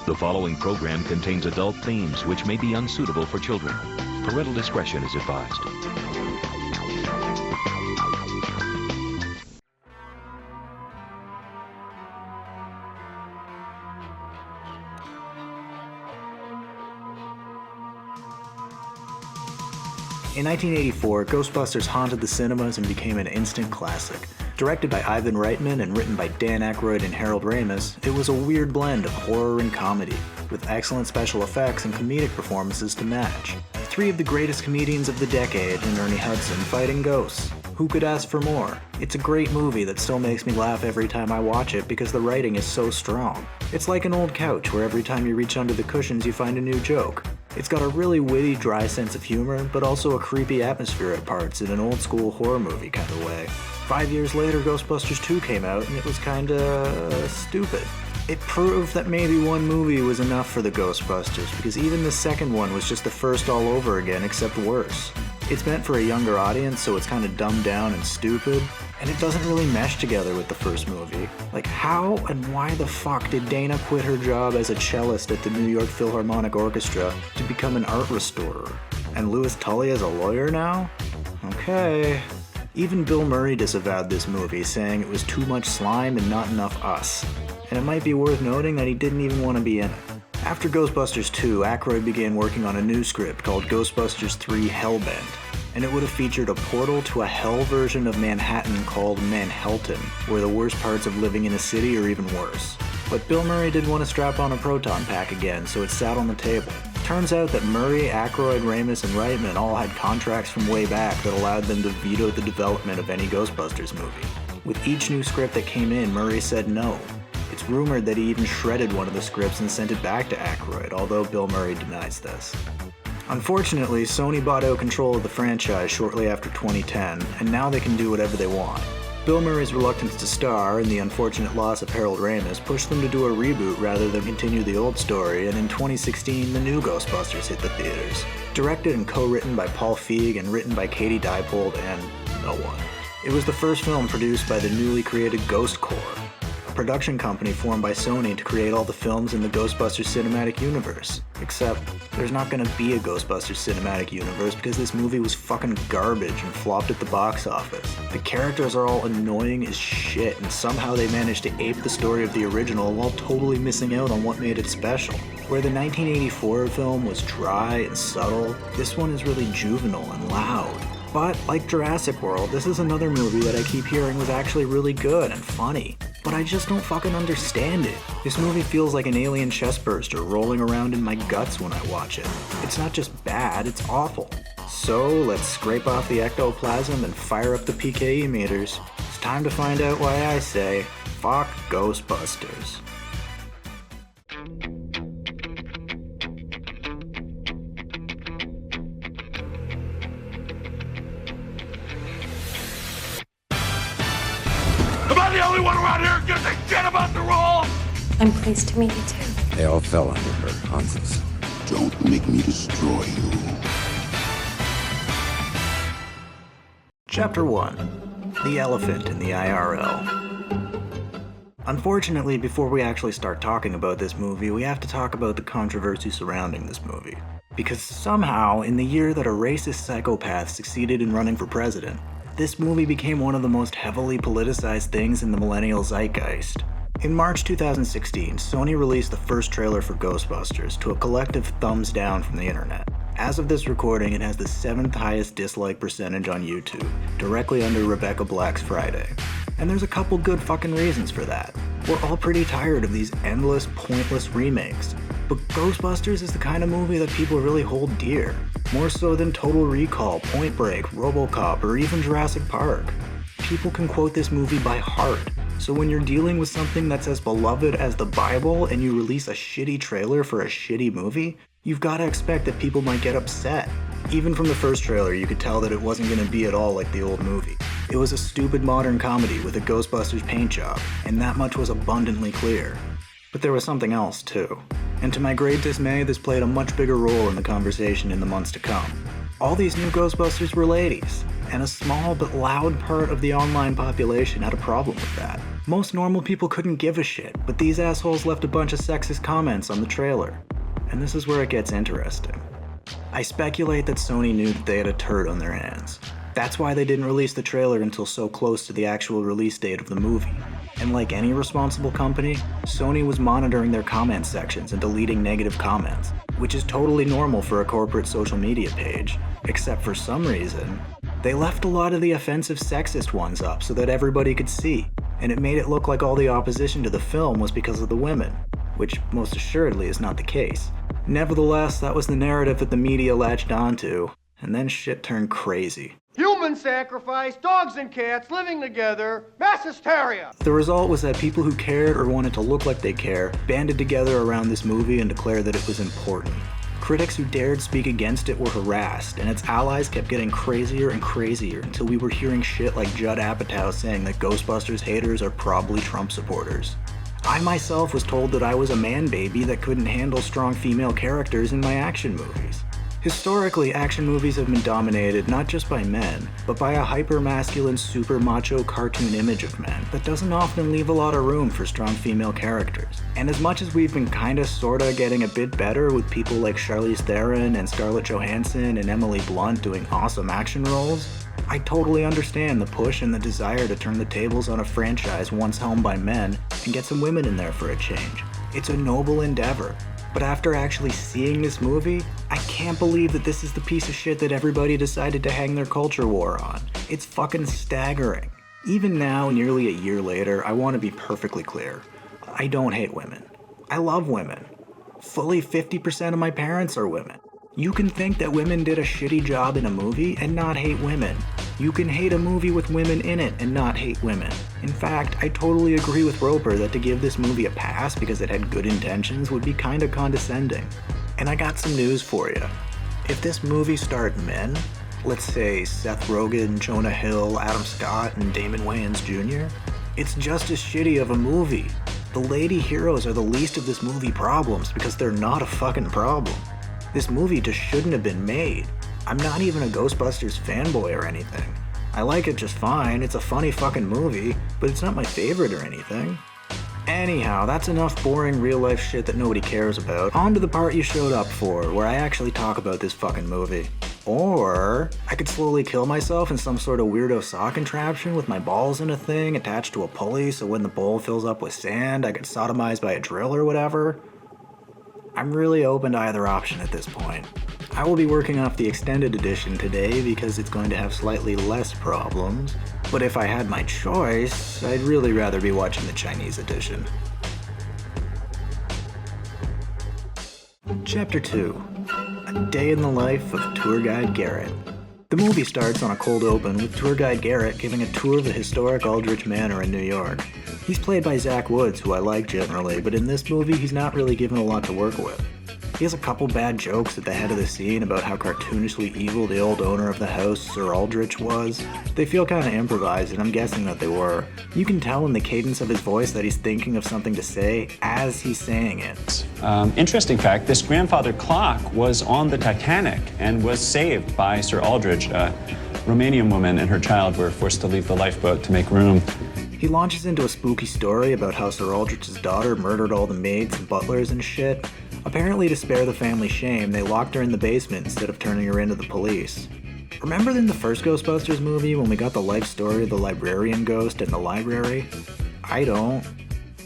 The following program contains adult themes which may be unsuitable for children. Parental discretion is advised. In 1984, Ghostbusters haunted the cinemas and became an instant classic. Directed by Ivan Reitman and written by Dan Aykroyd and Harold Ramis, it was a weird blend of horror and comedy, with excellent special effects and comedic performances to match. Three of the greatest comedians of the decade and Ernie Hudson fighting ghosts. Who could ask for more? It's a great movie that still makes me laugh every time I watch it because the writing is so strong. It's like an old couch where every time you reach under the cushions you find a new joke. It's got a really witty, dry sense of humor, but also a creepy atmosphere at parts in an old-school horror movie kind of way. 5 years later, Ghostbusters 2 came out, and it was kinda stupid. It proved that maybe one movie was enough for the Ghostbusters, because even the second one was just the first all over again, except worse. It's meant for a younger audience, so it's kinda dumbed down and stupid, and it doesn't really mesh together with the first movie. Like, how and why the fuck did Dana quit her job as a cellist at the New York Philharmonic Orchestra to become an art restorer? And Louis Tully is a lawyer now? Okay. Even Bill Murray disavowed this movie, saying it was too much slime and not enough us. And it might be worth noting that he didn't even want to be in it. After Ghostbusters 2, Aykroyd began working on a new script called Ghostbusters 3 Hellbent, and it would have featured a portal to a hell version of Manhattan called Manhattan, where the worst parts of living in a city are even worse. But Bill Murray didn't want to strap on a proton pack again, so it sat on the table. Turns out that Murray, Aykroyd, Ramis, and Reitman all had contracts from way back that allowed them to veto the development of any Ghostbusters movie. With each new script that came in, Murray said no. It's rumored that he even shredded one of the scripts and sent it back to Aykroyd, although Bill Murray denies this. Unfortunately, Sony bought out control of the franchise shortly after 2010, and now they can do whatever they want. Bill Murray's reluctance to star and the unfortunate loss of Harold Ramis pushed them to do a reboot rather than continue the old story, and in 2016, the new Ghostbusters hit the theaters. Directed and co-written by Paul Feig and written by Katie Dippold and no one. It was the first film produced by the newly created Ghost Corps, a production company formed by Sony to create all the films in the Ghostbusters cinematic universe. Except, there's not gonna be a Ghostbusters cinematic universe because this movie was fucking garbage and flopped at the box office. The characters are all annoying as shit, and somehow they managed to ape the story of the original while totally missing out on what made it special. Where the 1984 film was dry and subtle, this one is really juvenile and loud. But, like Jurassic World, this is another movie that I keep hearing was actually really good and funny. But I just don't fucking understand it. This movie feels like an alien chestburster rolling around in my guts when I watch it. It's not just bad, it's awful. So let's scrape off the ectoplasm and fire up the PKE meters. It's time to find out why I say, fuck Ghostbusters. Am I the only one around here who gives a shit about the rules? I'm pleased to meet you too. They all fell under her, Hans's. Don't make me destroy you. Chapter 1. The Elephant in the IRL. Unfortunately, before we actually start talking about this movie, we have to talk about the controversy surrounding this movie. Because somehow, in the year that a racist psychopath succeeded in running for president, this movie became one of the most heavily politicized things in the millennial zeitgeist. In March 2016, Sony released the first trailer for Ghostbusters to a collective thumbs down from the internet. As of this recording, it has the 7th highest dislike percentage on YouTube, directly under Rebecca Black's Friday. And there's a couple good fucking reasons for that. We're all pretty tired of these endless, pointless remakes. But Ghostbusters is the kind of movie that people really hold dear. More so than Total Recall, Point Break, RoboCop, or even Jurassic Park. People can quote this movie by heart. So when you're dealing with something that's as beloved as the Bible and you release a shitty trailer for a shitty movie, you've got to expect that people might get upset. Even from the first trailer, you could tell that it wasn't going to be at all like the old movie. It was a stupid modern comedy with a Ghostbusters paint job, and that much was abundantly clear. But there was something else, too. And to my great dismay, this played a much bigger role in the conversation in the months to come. All these new Ghostbusters were ladies, and a small but loud part of the online population had a problem with that. Most normal people couldn't give a shit, but these assholes left a bunch of sexist comments on the trailer. And this is where it gets interesting. I speculate that Sony knew that they had a turd on their hands. That's why they didn't release the trailer until so close to the actual release date of the movie. And like any responsible company, Sony was monitoring their comment sections and deleting negative comments, which is totally normal for a corporate social media page, except for some reason, they left a lot of the offensive sexist ones up so that everybody could see, and it made it look like all the opposition to the film was because of the women, which most assuredly is not the case. Nevertheless, that was the narrative that the media latched onto, and then shit turned crazy. Human sacrifice, dogs and cats living together, mass hysteria. The result was that people who cared or wanted to look like they care banded together around this movie and declared that it was important. Critics who dared speak against it were harassed, and its allies kept getting crazier and crazier until we were hearing shit like Judd Apatow saying that Ghostbusters haters are probably Trump supporters. I myself was told that I was a man baby that couldn't handle strong female characters in my action movies. Historically, action movies have been dominated not just by men, but by a hyper-masculine, super macho cartoon image of men that doesn't often leave a lot of room for strong female characters. And as much as we've been sorta getting a bit better with people like Charlize Theron and Scarlett Johansson and Emily Blunt doing awesome action roles, I totally understand the push and the desire to turn the tables on a franchise once helmed by men and get some women in there for a change. It's a noble endeavor. But after actually seeing this movie, I can't believe that this is the piece of shit that everybody decided to hang their culture war on. It's fucking staggering. Even now, nearly a year later, I want to be perfectly clear. I don't hate women. I love women. Fully 50% of my parents are women. You can think that women did a shitty job in a movie and not hate women. You can hate a movie with women in it and not hate women. In fact, I totally agree with Roper that to give this movie a pass because it had good intentions would be kinda condescending. And I got some news for you. If this movie starred men, let's say Seth Rogen, Jonah Hill, Adam Scott, and Damon Wayans Jr., it's just as shitty of a movie. The lady heroes are the least of this movie problems because they're not a fucking problem. This movie just shouldn't have been made. I'm not even a Ghostbusters fanboy or anything. I like it just fine, it's a funny fucking movie, but it's not my favorite or anything. Anyhow, that's enough boring real-life shit that nobody cares about. On to the part you showed up for, where I actually talk about this fucking movie. Or I could slowly kill myself in some sort of weirdo saw contraption with my balls in a thing attached to a pulley so when the bowl fills up with sand, I get sodomized by a drill or whatever. I'm really open to either option at this point. I will be working off the extended edition today because it's going to have slightly less problems, but if I had my choice, I'd really rather be watching the Chinese edition. Chapter 2. A Day in the Life of Tour Guide Garrett. The movie starts on a cold open with Tour Guide Garrett giving a tour of the historic Aldrich Manor in New York. He's played by Zach Woods, who I like generally, but in this movie he's not really given a lot to work with. He has a couple bad jokes at the head of the scene about how cartoonishly evil the old owner of the house, Sir Aldrich, was. They feel kinda improvised, and I'm guessing that they were. You can tell in the cadence of his voice that he's thinking of something to say as he's saying it. Interesting fact, this grandfather clock was on the Titanic and was saved by Sir Aldrich. A Romanian woman and her child were forced to leave the lifeboat to make room. He launches into a spooky story about how Sir Aldrich's daughter murdered all the maids and butlers and shit. Apparently to spare the family shame, they locked her in the basement instead of turning her into the police. Remember in the first Ghostbusters movie when we got the life story of the librarian ghost in the library? I don't.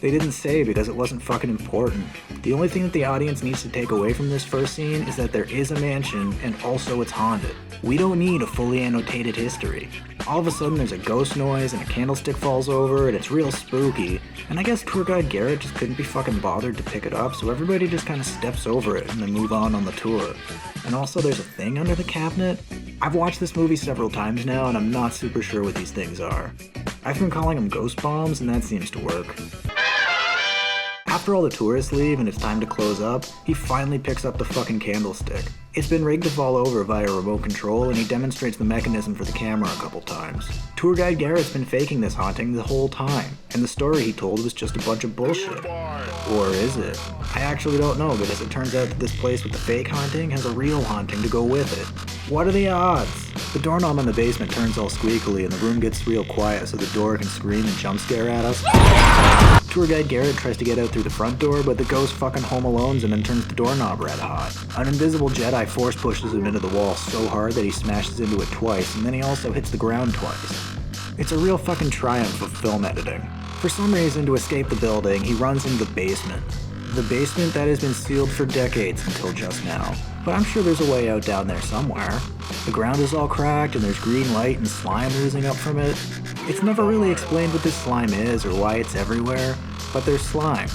They didn't say because it wasn't fucking important. The only thing that the audience needs to take away from this first scene is that there is a mansion and also it's haunted. We don't need a fully annotated history. All of a sudden there's a ghost noise and a candlestick falls over and it's real spooky, and I guess Tour Guide Garrett just couldn't be fucking bothered to pick it up, so everybody just kinda steps over it and then move on the tour. And also there's a thing under the cabinet. I've watched this movie several times now and I'm not super sure what these things are. I've been calling them ghost bombs and that seems to work. After all the tourists leave and it's time to close up, he finally picks up the fucking candlestick. It's been rigged to fall over via remote control, and he demonstrates the mechanism for the camera a couple times. Tour guide Garrett's been faking this haunting the whole time, and the story he told was just a bunch of bullshit. Or is it? I actually don't know, because it turns out that this place with the fake haunting has a real haunting to go with it. What are the odds? The doorknob in the basement turns all squeakily and the room gets real quiet so the door can scream and jump scare at us. Tour guide Garrett tries to get out through the front door, but the ghost fucking home alones him and turns the doorknob red hot. An invisible Jedi force pushes him into the wall so hard that he smashes into it twice, and then he also hits the ground twice. It's a real fucking triumph of film editing. For some reason, to escape the building, he runs into the basement. The basement that has been sealed for decades until just now. But I'm sure there's a way out down there somewhere. The ground is all cracked and there's green light and slime oozing up from it. It's never really explained what this slime is or why it's everywhere, but there's slime,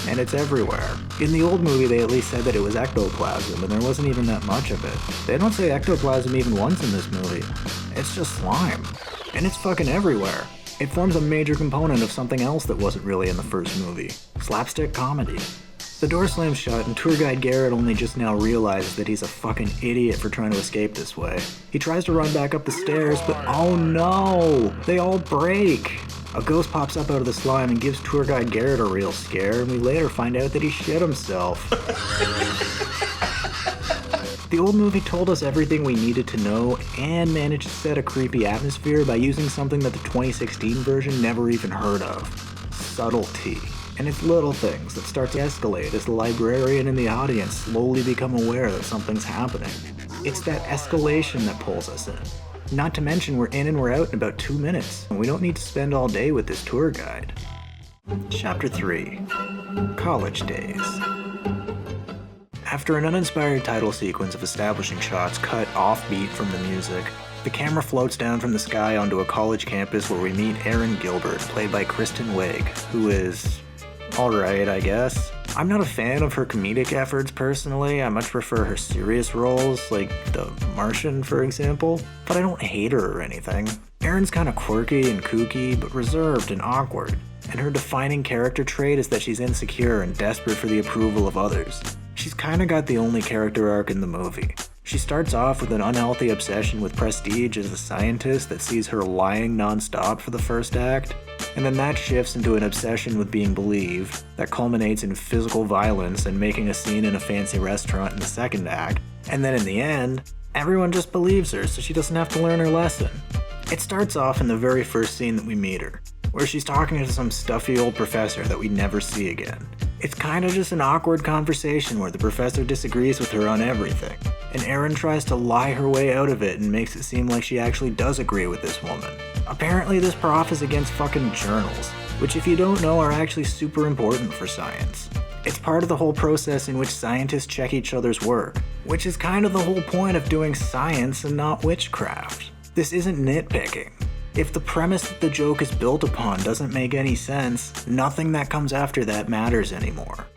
and it's everywhere. In the old movie they at least said that it was ectoplasm, and there wasn't even that much of it. They don't say ectoplasm even once in this movie. It's just slime. And it's fucking everywhere. It forms a major component of something else that wasn't really in the first movie. Slapstick comedy. The door slams shut and tour guide Garrett only just now realizes that he's a fucking idiot for trying to escape this way. He tries to run back up the stairs, but oh no! They all break! A ghost pops up out of the slime and gives tour guide Garrett a real scare, and we later find out that he shit himself. The old movie told us everything we needed to know and managed to set a creepy atmosphere by using something that the 2016 version never even heard of. Subtlety. And it's little things that start to escalate as the librarian and the audience slowly become aware that something's happening. It's that escalation that pulls us in. Not to mention we're in and we're out in about 2 minutes, and we don't need to spend all day with this tour guide. Chapter 3. College Days. After an uninspired title sequence of establishing shots cut offbeat from the music, the camera floats down from the sky onto a college campus where we meet Erin Gilbert, played by Kristen Wiig, who is alright, I guess. I'm not a fan of her comedic efforts personally. I much prefer her serious roles, like The Martian, for example, but I don't hate her or anything. Erin's kinda quirky and kooky, but reserved and awkward, and her defining character trait is that she's insecure and desperate for the approval of others. She's kinda got the only character arc in the movie. She starts off with an unhealthy obsession with prestige as a scientist that sees her lying nonstop for the first act, and then that shifts into an obsession with being believed that culminates in physical violence and making a scene in a fancy restaurant in the second act, and then in the end, everyone just believes her so she doesn't have to learn her lesson. It starts off in the very first scene that we meet her, where she's talking to some stuffy old professor that we never see again. It's kinda just an awkward conversation where the professor disagrees with her on everything, and Erin tries to lie her way out of it and makes it seem like she actually does agree with this woman. Apparently this prof is against fucking journals, which if you don't know are actually super important for science. It's part of the whole process in which scientists check each other's work, which is kind of the whole point of doing science and not witchcraft. This isn't nitpicking. If the premise that the joke is built upon doesn't make any sense, nothing that comes after that matters anymore.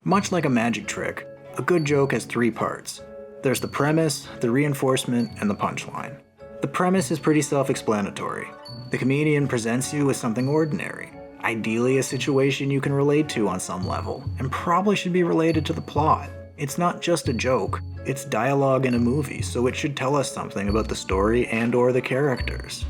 Much like a magic trick, a good joke has 3 parts. There's the premise, the reinforcement, and the punchline. The premise is pretty self-explanatory. The comedian presents you with something ordinary, ideally a situation you can relate to on some level, and probably should be related to the plot. It's not just a joke, it's dialogue in a movie, so it should tell us something about the story and/or the characters.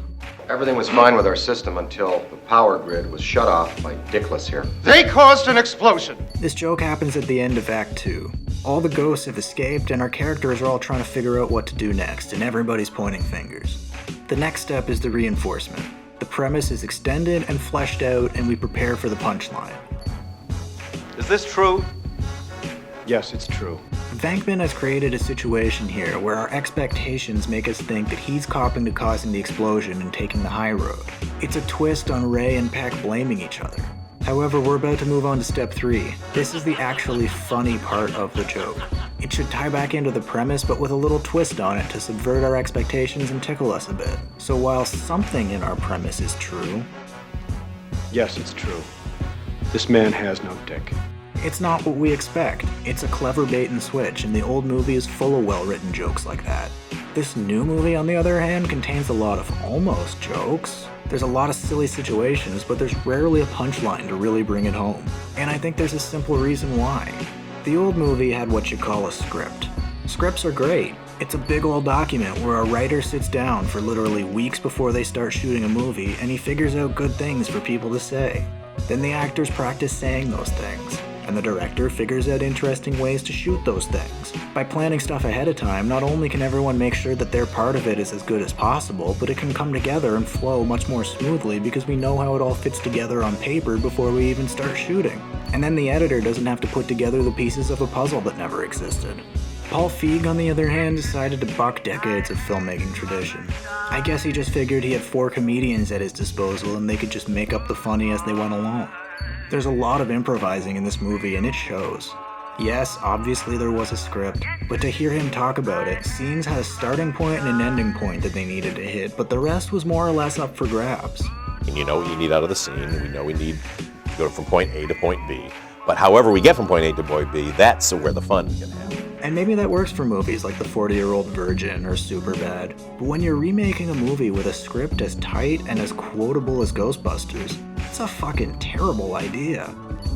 Everything was fine with our system until the power grid was shut off by Dickless here. They caused an explosion. This joke happens at the end of Act 2. All the ghosts have escaped and our characters are all trying to figure out what to do next, and everybody's pointing fingers. The next step is the reinforcement. The premise is extended and fleshed out, and we prepare for the punchline. Is this true? Yes, it's true. Venkman has created a situation here where our expectations make us think that he's copping to causing the explosion and taking the high road. It's a twist on Ray and Peck blaming each other. However, we're about to move on to step 3. This is the actually funny part of the joke. It should tie back into the premise, but with a little twist on it to subvert our expectations and tickle us a bit. So while something in our premise is true, Yes, it's true. This man has no dick. it's not what we expect. It's a clever bait and switch, and the old movie is full of well-written jokes like that. This new movie, on the other hand, contains a lot of almost jokes. There's a lot of silly situations, but there's rarely a punchline to really bring it home. And I think there's a simple reason why. The old movie had what you call a script. Scripts are great. It's a big old document where a writer sits down for literally weeks before they start shooting a movie and he figures out good things for people to say. Then the actors practice saying those things, and the director figures out interesting ways to shoot those things. By planning stuff ahead of time, not only can everyone make sure that their part of it is as good as possible, but it can come together and flow much more smoothly because we know how it all fits together on paper before we even start shooting. And then the editor doesn't have to put together the pieces of a puzzle that never existed. Paul Feig, on the other hand, decided to buck decades of filmmaking tradition. I guess he just figured he had 4 comedians at his disposal and they could just make up the funny as they went along. There's a lot of improvising in this movie and it shows. Yes, obviously there was a script, but to hear him talk about it, scenes had a starting point and an ending point that they needed to hit, but the rest was more or less up for grabs. And you know what you need out of the scene, we know we need to go from point A to point B. But however we get from point A to point B, that's where the fun can happen. And maybe that works for movies like The 40-Year-Old Virgin or Superbad, but when you're remaking a movie with a script as tight and as quotable as Ghostbusters, it's a fucking terrible idea.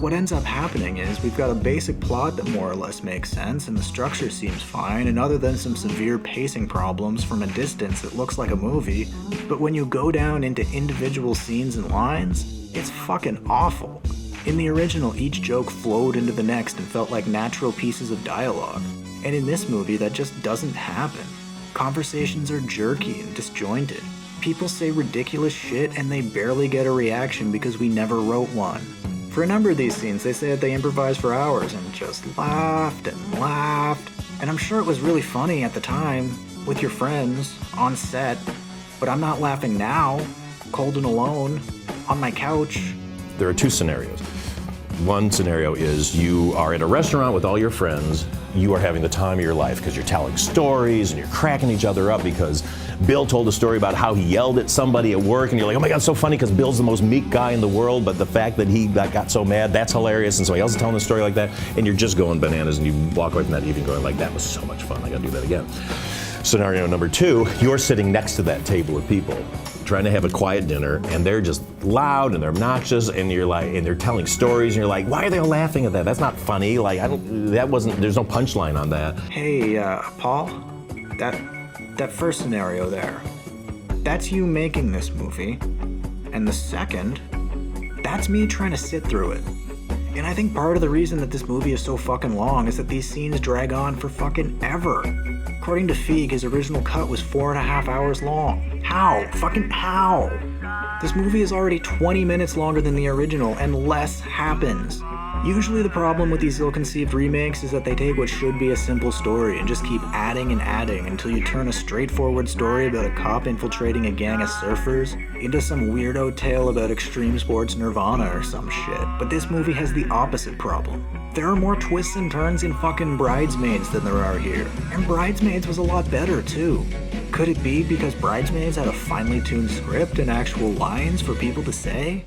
What ends up happening is we've got a basic plot that more or less makes sense and the structure seems fine, and other than some severe pacing problems from a distance it looks like a movie, but when you go down into individual scenes and lines, it's fucking awful. In the original, each joke flowed into the next and felt like natural pieces of dialogue. And in this movie, that just doesn't happen. Conversations are jerky and disjointed. People say ridiculous shit and they barely get a reaction because we never wrote one. For a number of these scenes, they say that they improvised for hours and just laughed and laughed. And I'm sure it was really funny at the time, with your friends, on set. But I'm not laughing now, cold and alone, on my couch. There are 2 scenarios. One scenario is you are at a restaurant with all your friends, you are having the time of your life because you're telling stories and you're cracking each other up because Bill told a story about how he yelled at somebody at work and you're like, oh my God, it's so funny because Bill's the most meek guy in the world, but the fact that he got so mad, that's hilarious, and somebody else is telling a story like that, and you're just going bananas and you walk away from that evening going like, that was so much fun, I gotta do that again. Scenario number 2, you're sitting next to that table of people trying to have a quiet dinner and they're just loud and they're obnoxious and you're like, and they're telling stories and you're like, why are they all laughing at that? That's not funny. Like, there's no punchline on that. Hey, Paul, that first scenario there, that's you making this movie. And the second, that's me trying to sit through it. And I think part of the reason that this movie is so fucking long is that these scenes drag on for fucking ever. According to Feig, his original cut was 4.5 hours long. How? Fucking how? This movie is already 20 minutes longer than the original, and less happens. Usually the problem with these ill-conceived remakes is that they take what should be a simple story and just keep adding and adding until you turn a straightforward story about a cop infiltrating a gang of surfers into some weirdo tale about extreme sports nirvana or some shit. But this movie has the opposite problem. There are more twists and turns in fucking Bridesmaids than there are here. And Bridesmaids was a lot better too. Could it be because Bridesmaids had a finely tuned script and actual lines for people to say?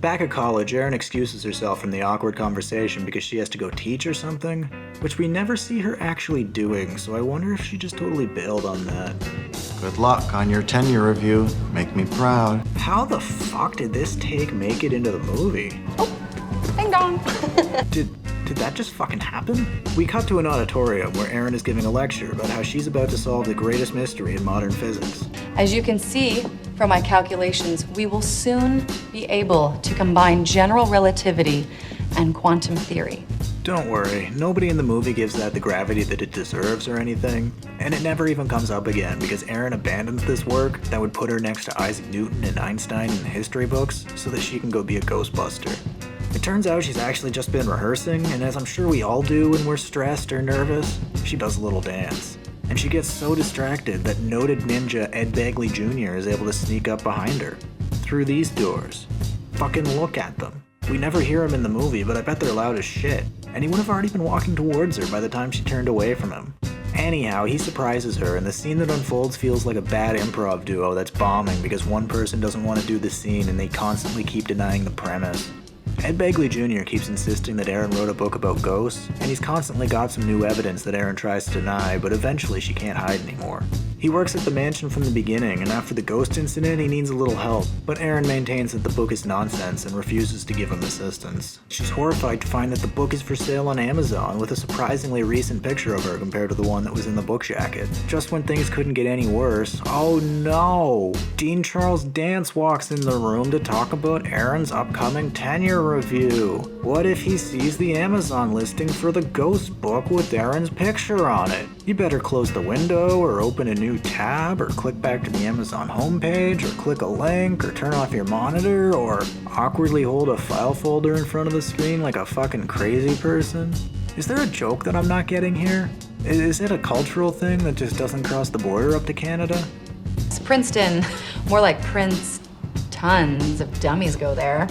Back at college, Erin excuses herself from the awkward conversation because she has to go teach or something, which we never see her actually doing, so I wonder if she just totally bailed on that. Good luck on your tenure review. Make me proud. How the fuck did this take make it into the movie? Oh, ding dong. Did that just fucking happen? We cut to an auditorium where Erin is giving a lecture about how she's about to solve the greatest mystery in modern physics. As you can see from my calculations, we will soon be able to combine general relativity and quantum theory. Don't worry, nobody in the movie gives that the gravity that it deserves or anything, and it never even comes up again because Erin abandons this work that would put her next to Isaac Newton and Einstein in the history books so that she can go be a Ghostbuster. It turns out she's actually just been rehearsing, and as I'm sure we all do when we're stressed or nervous, she does a little dance. And she gets so distracted that noted ninja Ed Begley Jr. is able to sneak up behind her. Through these doors. Fucking look at them. We never hear him in the movie, but I bet they're loud as shit. And he would have already been walking towards her by the time she turned away from him. Anyhow, he surprises her, and the scene that unfolds feels like a bad improv duo that's bombing because one person doesn't want to do the scene and they constantly keep denying the premise. Ed Begley Jr. keeps insisting that Erin wrote a book about ghosts, and he's constantly got some new evidence that Erin tries to deny, but eventually she can't hide anymore. He works at the mansion from the beginning, and after the ghost incident, he needs a little help, but Erin maintains that the book is nonsense and refuses to give him assistance. She's horrified to find that the book is for sale on Amazon, with a surprisingly recent picture of her compared to the one that was in the book jacket. Just when things couldn't get any worse, oh no! Dean Charles Dance walks in the room to talk about Erin's upcoming tenure review. What if he sees the Amazon listing for the ghost book with Erin's picture on it? You better close the window, or open a new tab, or click back to the Amazon homepage, or click a link, or turn off your monitor, or awkwardly hold a file folder in front of the screen like a fucking crazy person. Is there a joke that I'm not getting here? Is it a cultural thing that just doesn't cross the border up to Canada? It's Princeton, more like Prince. Tons of dummies go there.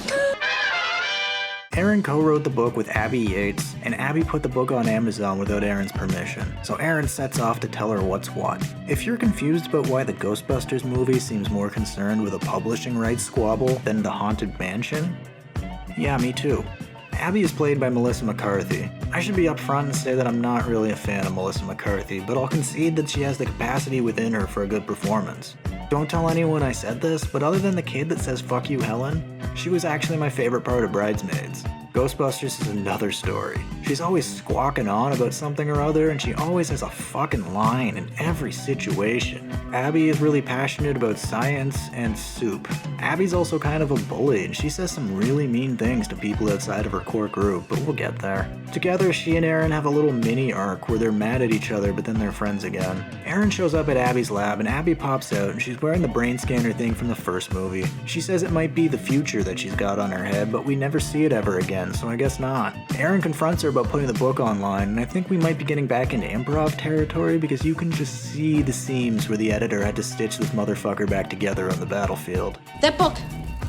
Erin co-wrote the book with Abby Yates, and Abby put the book on Amazon without Erin's permission, so Erin sets off to tell her what's what. If you're confused about why the Ghostbusters movie seems more concerned with a publishing rights squabble than the Haunted Mansion, yeah, me too. Abby is played by Melissa McCarthy. I should be upfront and say that I'm not really a fan of Melissa McCarthy, but I'll concede that she has the capacity within her for a good performance. Don't tell anyone I said this, but other than the kid that says "fuck you, Helen," she was actually my favorite part of Bridesmaids. Ghostbusters is another story. She's always squawking on about something or other, and she always has a fucking line in every situation. Abby is really passionate about science and soup. Abby's also kind of a bully, and she says some really mean things to people outside of her core group, but we'll get there. Together, she and Erin have a little mini arc where they're mad at each other, but then they're friends again. Erin shows up at Abby's lab, and Abby pops out, and she's wearing the brain scanner thing from the first movie. She says it might be the future that she's got on her head, but we never see it ever again, so I guess not. Erin confronts her about putting the book online, and I think we might be getting back into improv territory because you can just see the seams where the editor had to stitch this motherfucker back together on the battlefield. That book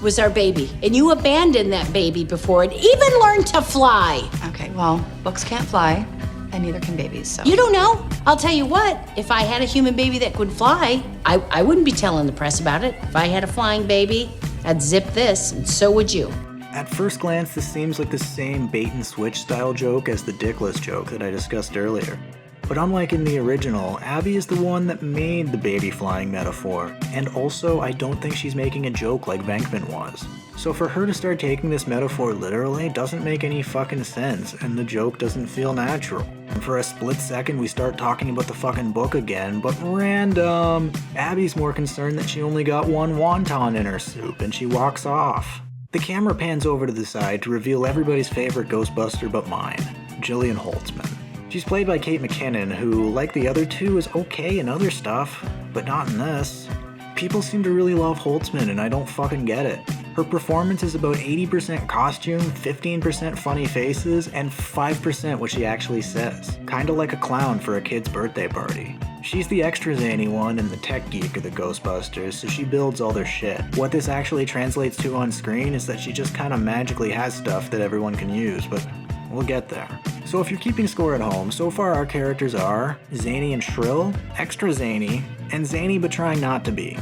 was our baby, and you abandoned that baby before it even learned to fly. Okay, well, books can't fly, and neither can babies, so. You don't know. I'll tell you what, if I had a human baby that could fly, I wouldn't be telling the press about it. If I had a flying baby, I'd zip this, and so would you. At first glance, this seems like the same bait-and-switch style joke as the dickless joke that I discussed earlier. But unlike in the original, Abby is the one that made the baby flying metaphor, and also I don't think she's making a joke like Venkman was. So for her to start taking this metaphor literally doesn't make any fucking sense, and the joke doesn't feel natural. And for a split second we start talking about the fucking book again, but random! Abby's more concerned that she only got one wonton in her soup, and she walks off. The camera pans over to the side to reveal everybody's favorite Ghostbuster but mine, Jillian Holtzman. She's played by Kate McKinnon, who, like the other two, is okay in other stuff, but not in this. People seem to really love Holtzman, and I don't fucking get it. Her performance is about 80% costume, 15% funny faces, and 5% what she actually says. Kinda like a clown for a kid's birthday party. She's the extra zany one and the tech geek of the Ghostbusters, so she builds all their shit. What this actually translates to on screen is that she just kinda magically has stuff that everyone can use, but we'll get there. So if you're keeping score at home, so far our characters are zany and shrill, extra zany, and zany but trying not to be.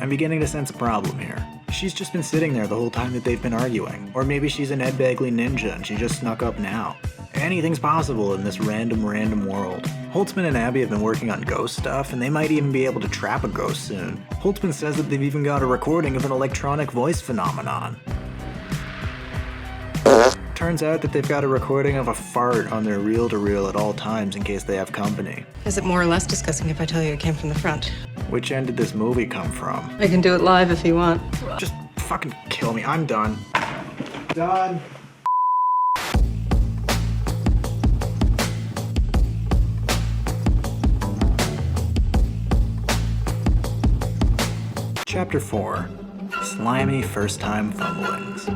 I'm beginning to sense a problem here. She's just been sitting there the whole time that they've been arguing. Or maybe she's an Ed Begley ninja and she just snuck up now. Anything's possible in this random world. Holtzman and Abby have been working on ghost stuff, and they might even be able to trap a ghost soon. Holtzman says that they've even got a recording of an electronic voice phenomenon. Turns out that they've got a recording of a fart on their reel-to-reel at all times in case they have company. Is it more or less disgusting if I tell you it came from the front? Which end did this movie come from? I can do it live if you want. Just fucking kill me. I'm done. Done. Chapter 4. Slimy First-Time Fumblings.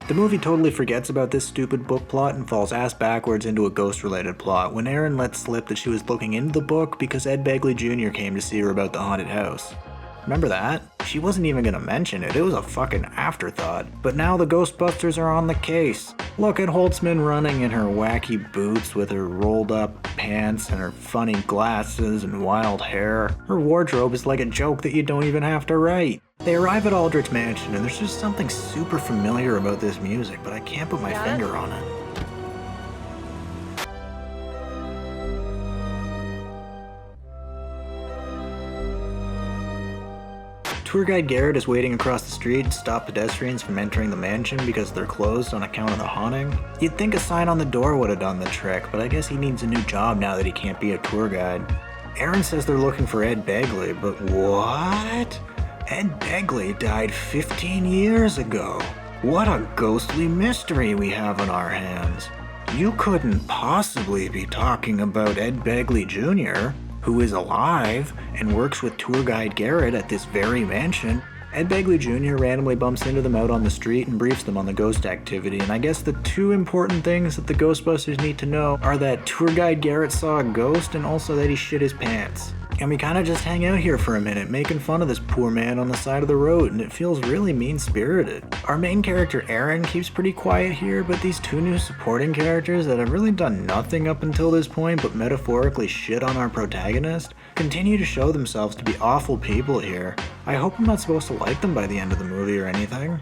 The movie totally forgets about this stupid book plot and falls ass backwards into a ghost-related plot when Erin lets slip that she was looking into the book because Ed Begley Jr. came to see her about the haunted house. Remember that? She wasn't even gonna mention it, it was a fucking afterthought. But now the Ghostbusters are on the case. Look at Holtzman running in her wacky boots with her rolled up pants and her funny glasses and wild hair. Her wardrobe is like a joke that you don't even have to write. They arrive at Aldrich Mansion, and there's just something super familiar about this music, but I can't put my finger on it. Tour guide Garrett is waiting across the street to stop pedestrians from entering the mansion because they're closed on account of the haunting. You'd think a sign on the door would have done the trick, but I guess he needs a new job now that he can't be a tour guide. Aaron says they're looking for Ed Begley, but what? Ed Begley died 15 years ago. What a ghostly mystery we have on our hands. You couldn't possibly be talking about Ed Begley Jr., who is alive and works with tour guide Garrett at this very mansion. Ed Begley Jr. randomly bumps into them out on the street and briefs them on the ghost activity, and I guess the two important things that the Ghostbusters need to know are that tour guide Garrett saw a ghost and also that he shit his pants. And we kinda just hang out here for a minute, making fun of this poor man on the side of the road, and it feels really mean-spirited. Our main character Aaron keeps pretty quiet here, but these two new supporting characters that have really done nothing up until this point but metaphorically shit on our protagonist continue to show themselves to be awful people here. I hope I'm not supposed to like them by the end of the movie or anything.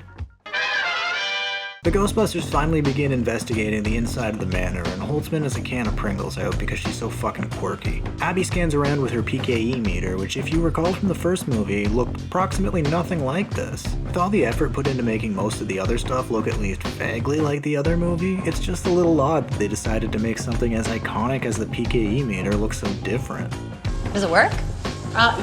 The Ghostbusters finally begin investigating the inside of the manor, and Holtzman has a can of Pringles out because she's so fucking quirky. Abby scans around with her PKE meter, which if you recall from the first movie, looked approximately nothing like this. With all the effort put into making most of the other stuff look at least vaguely like the other movie, it's just a little odd that they decided to make something as iconic as the PKE meter look so different. Does it work?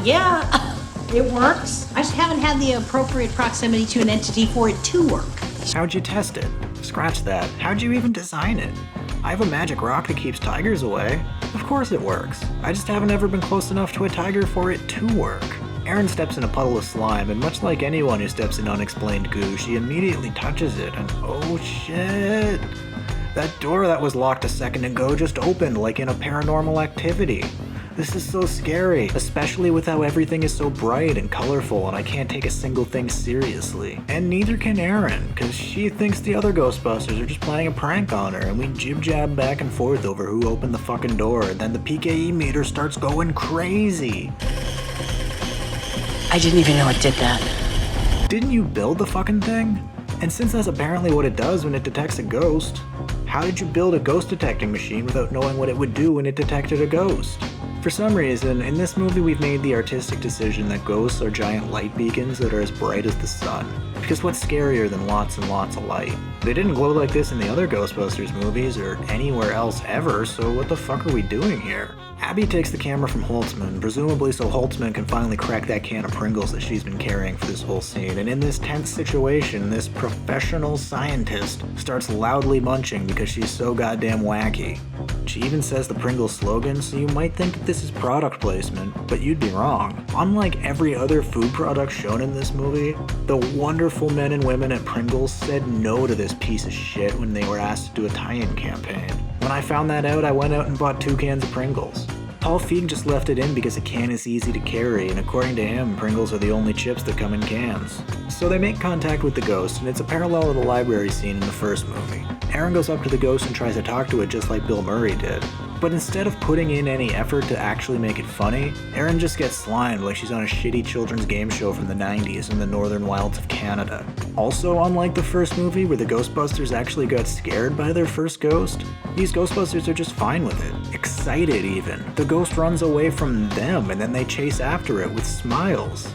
Yeah, it works. I just haven't had the appropriate proximity to an entity for it to work. How'd you test it? Scratch that. How'd you even design it? I have a magic rock that keeps tigers away. Of course it works. I just haven't ever been close enough to a tiger for it to work. Aaron steps in a puddle of slime, and much like anyone who steps in unexplained goo, she immediately touches it, and oh shit! That door that was locked a second ago just opened like in a Paranormal Activity. This is so scary, especially with how everything is so bright and colorful and I can't take a single thing seriously. And neither can Erin, because she thinks the other Ghostbusters are just playing a prank on her, and we jib-jab back and forth over who opened the fucking door, and then the PKE meter starts going crazy. I didn't even know it did that. Didn't you build the fucking thing? And since that's apparently what it does when it detects a ghost, how did you build a ghost detecting machine without knowing what it would do when it detected a ghost? For some reason, in this movie we've made the artistic decision that ghosts are giant light beacons that are as bright as the sun. Because what's scarier than lots and lots of light? They didn't glow like this in the other Ghostbusters movies or anywhere else ever, so what the fuck are we doing here? Abby takes the camera from Holtzman, presumably so Holtzman can finally crack that can of Pringles that she's been carrying for this whole scene, and in this tense situation, this professional scientist starts loudly munching because she's so goddamn wacky. She even says the Pringles slogan, so you might think that this is product placement, but you'd be wrong. Unlike every other food product shown in this movie, the wonderful men and women at Pringles said no to this piece of shit when they were asked to do a tie-in campaign. When I found that out, I went out and bought 2 cans of Pringles. Paul Feig just left it in because a can is easy to carry, and according to him, Pringles are the only chips that come in cans. So they make contact with the ghost, and it's a parallel of the library scene in the first movie. Aaron goes up to the ghost and tries to talk to it just like Bill Murray did. But instead of putting in any effort to actually make it funny, Aaron just gets slimed like she's on a shitty children's game show from the 90s in the northern wilds of Canada. Also, unlike the first movie where the Ghostbusters actually got scared by their first ghost, these Ghostbusters are just fine with it. Excited even. The ghost runs away from them and then they chase after it with smiles.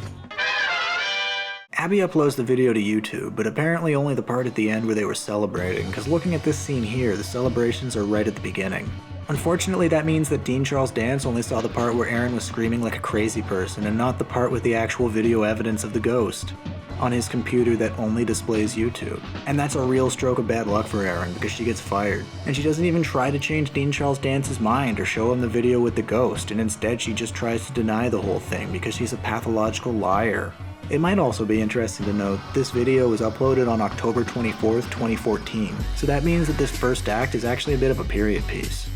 Abby uploads the video to YouTube, but apparently only the part at the end where they were celebrating, because looking at this scene here, the celebrations are right at the beginning. Unfortunately, that means that Dean Charles Dance only saw the part where Aaron was screaming like a crazy person, and not the part with the actual video evidence of the ghost on his computer that only displays YouTube. And that's a real stroke of bad luck for Aaron, because she gets fired. And she doesn't even try to change Dean Charles Dance's mind or show him the video with the ghost, and instead she just tries to deny the whole thing because she's a pathological liar. It might also be interesting to note this video was uploaded on October 24th, 2014, so that means that this first act is actually a bit of a period piece.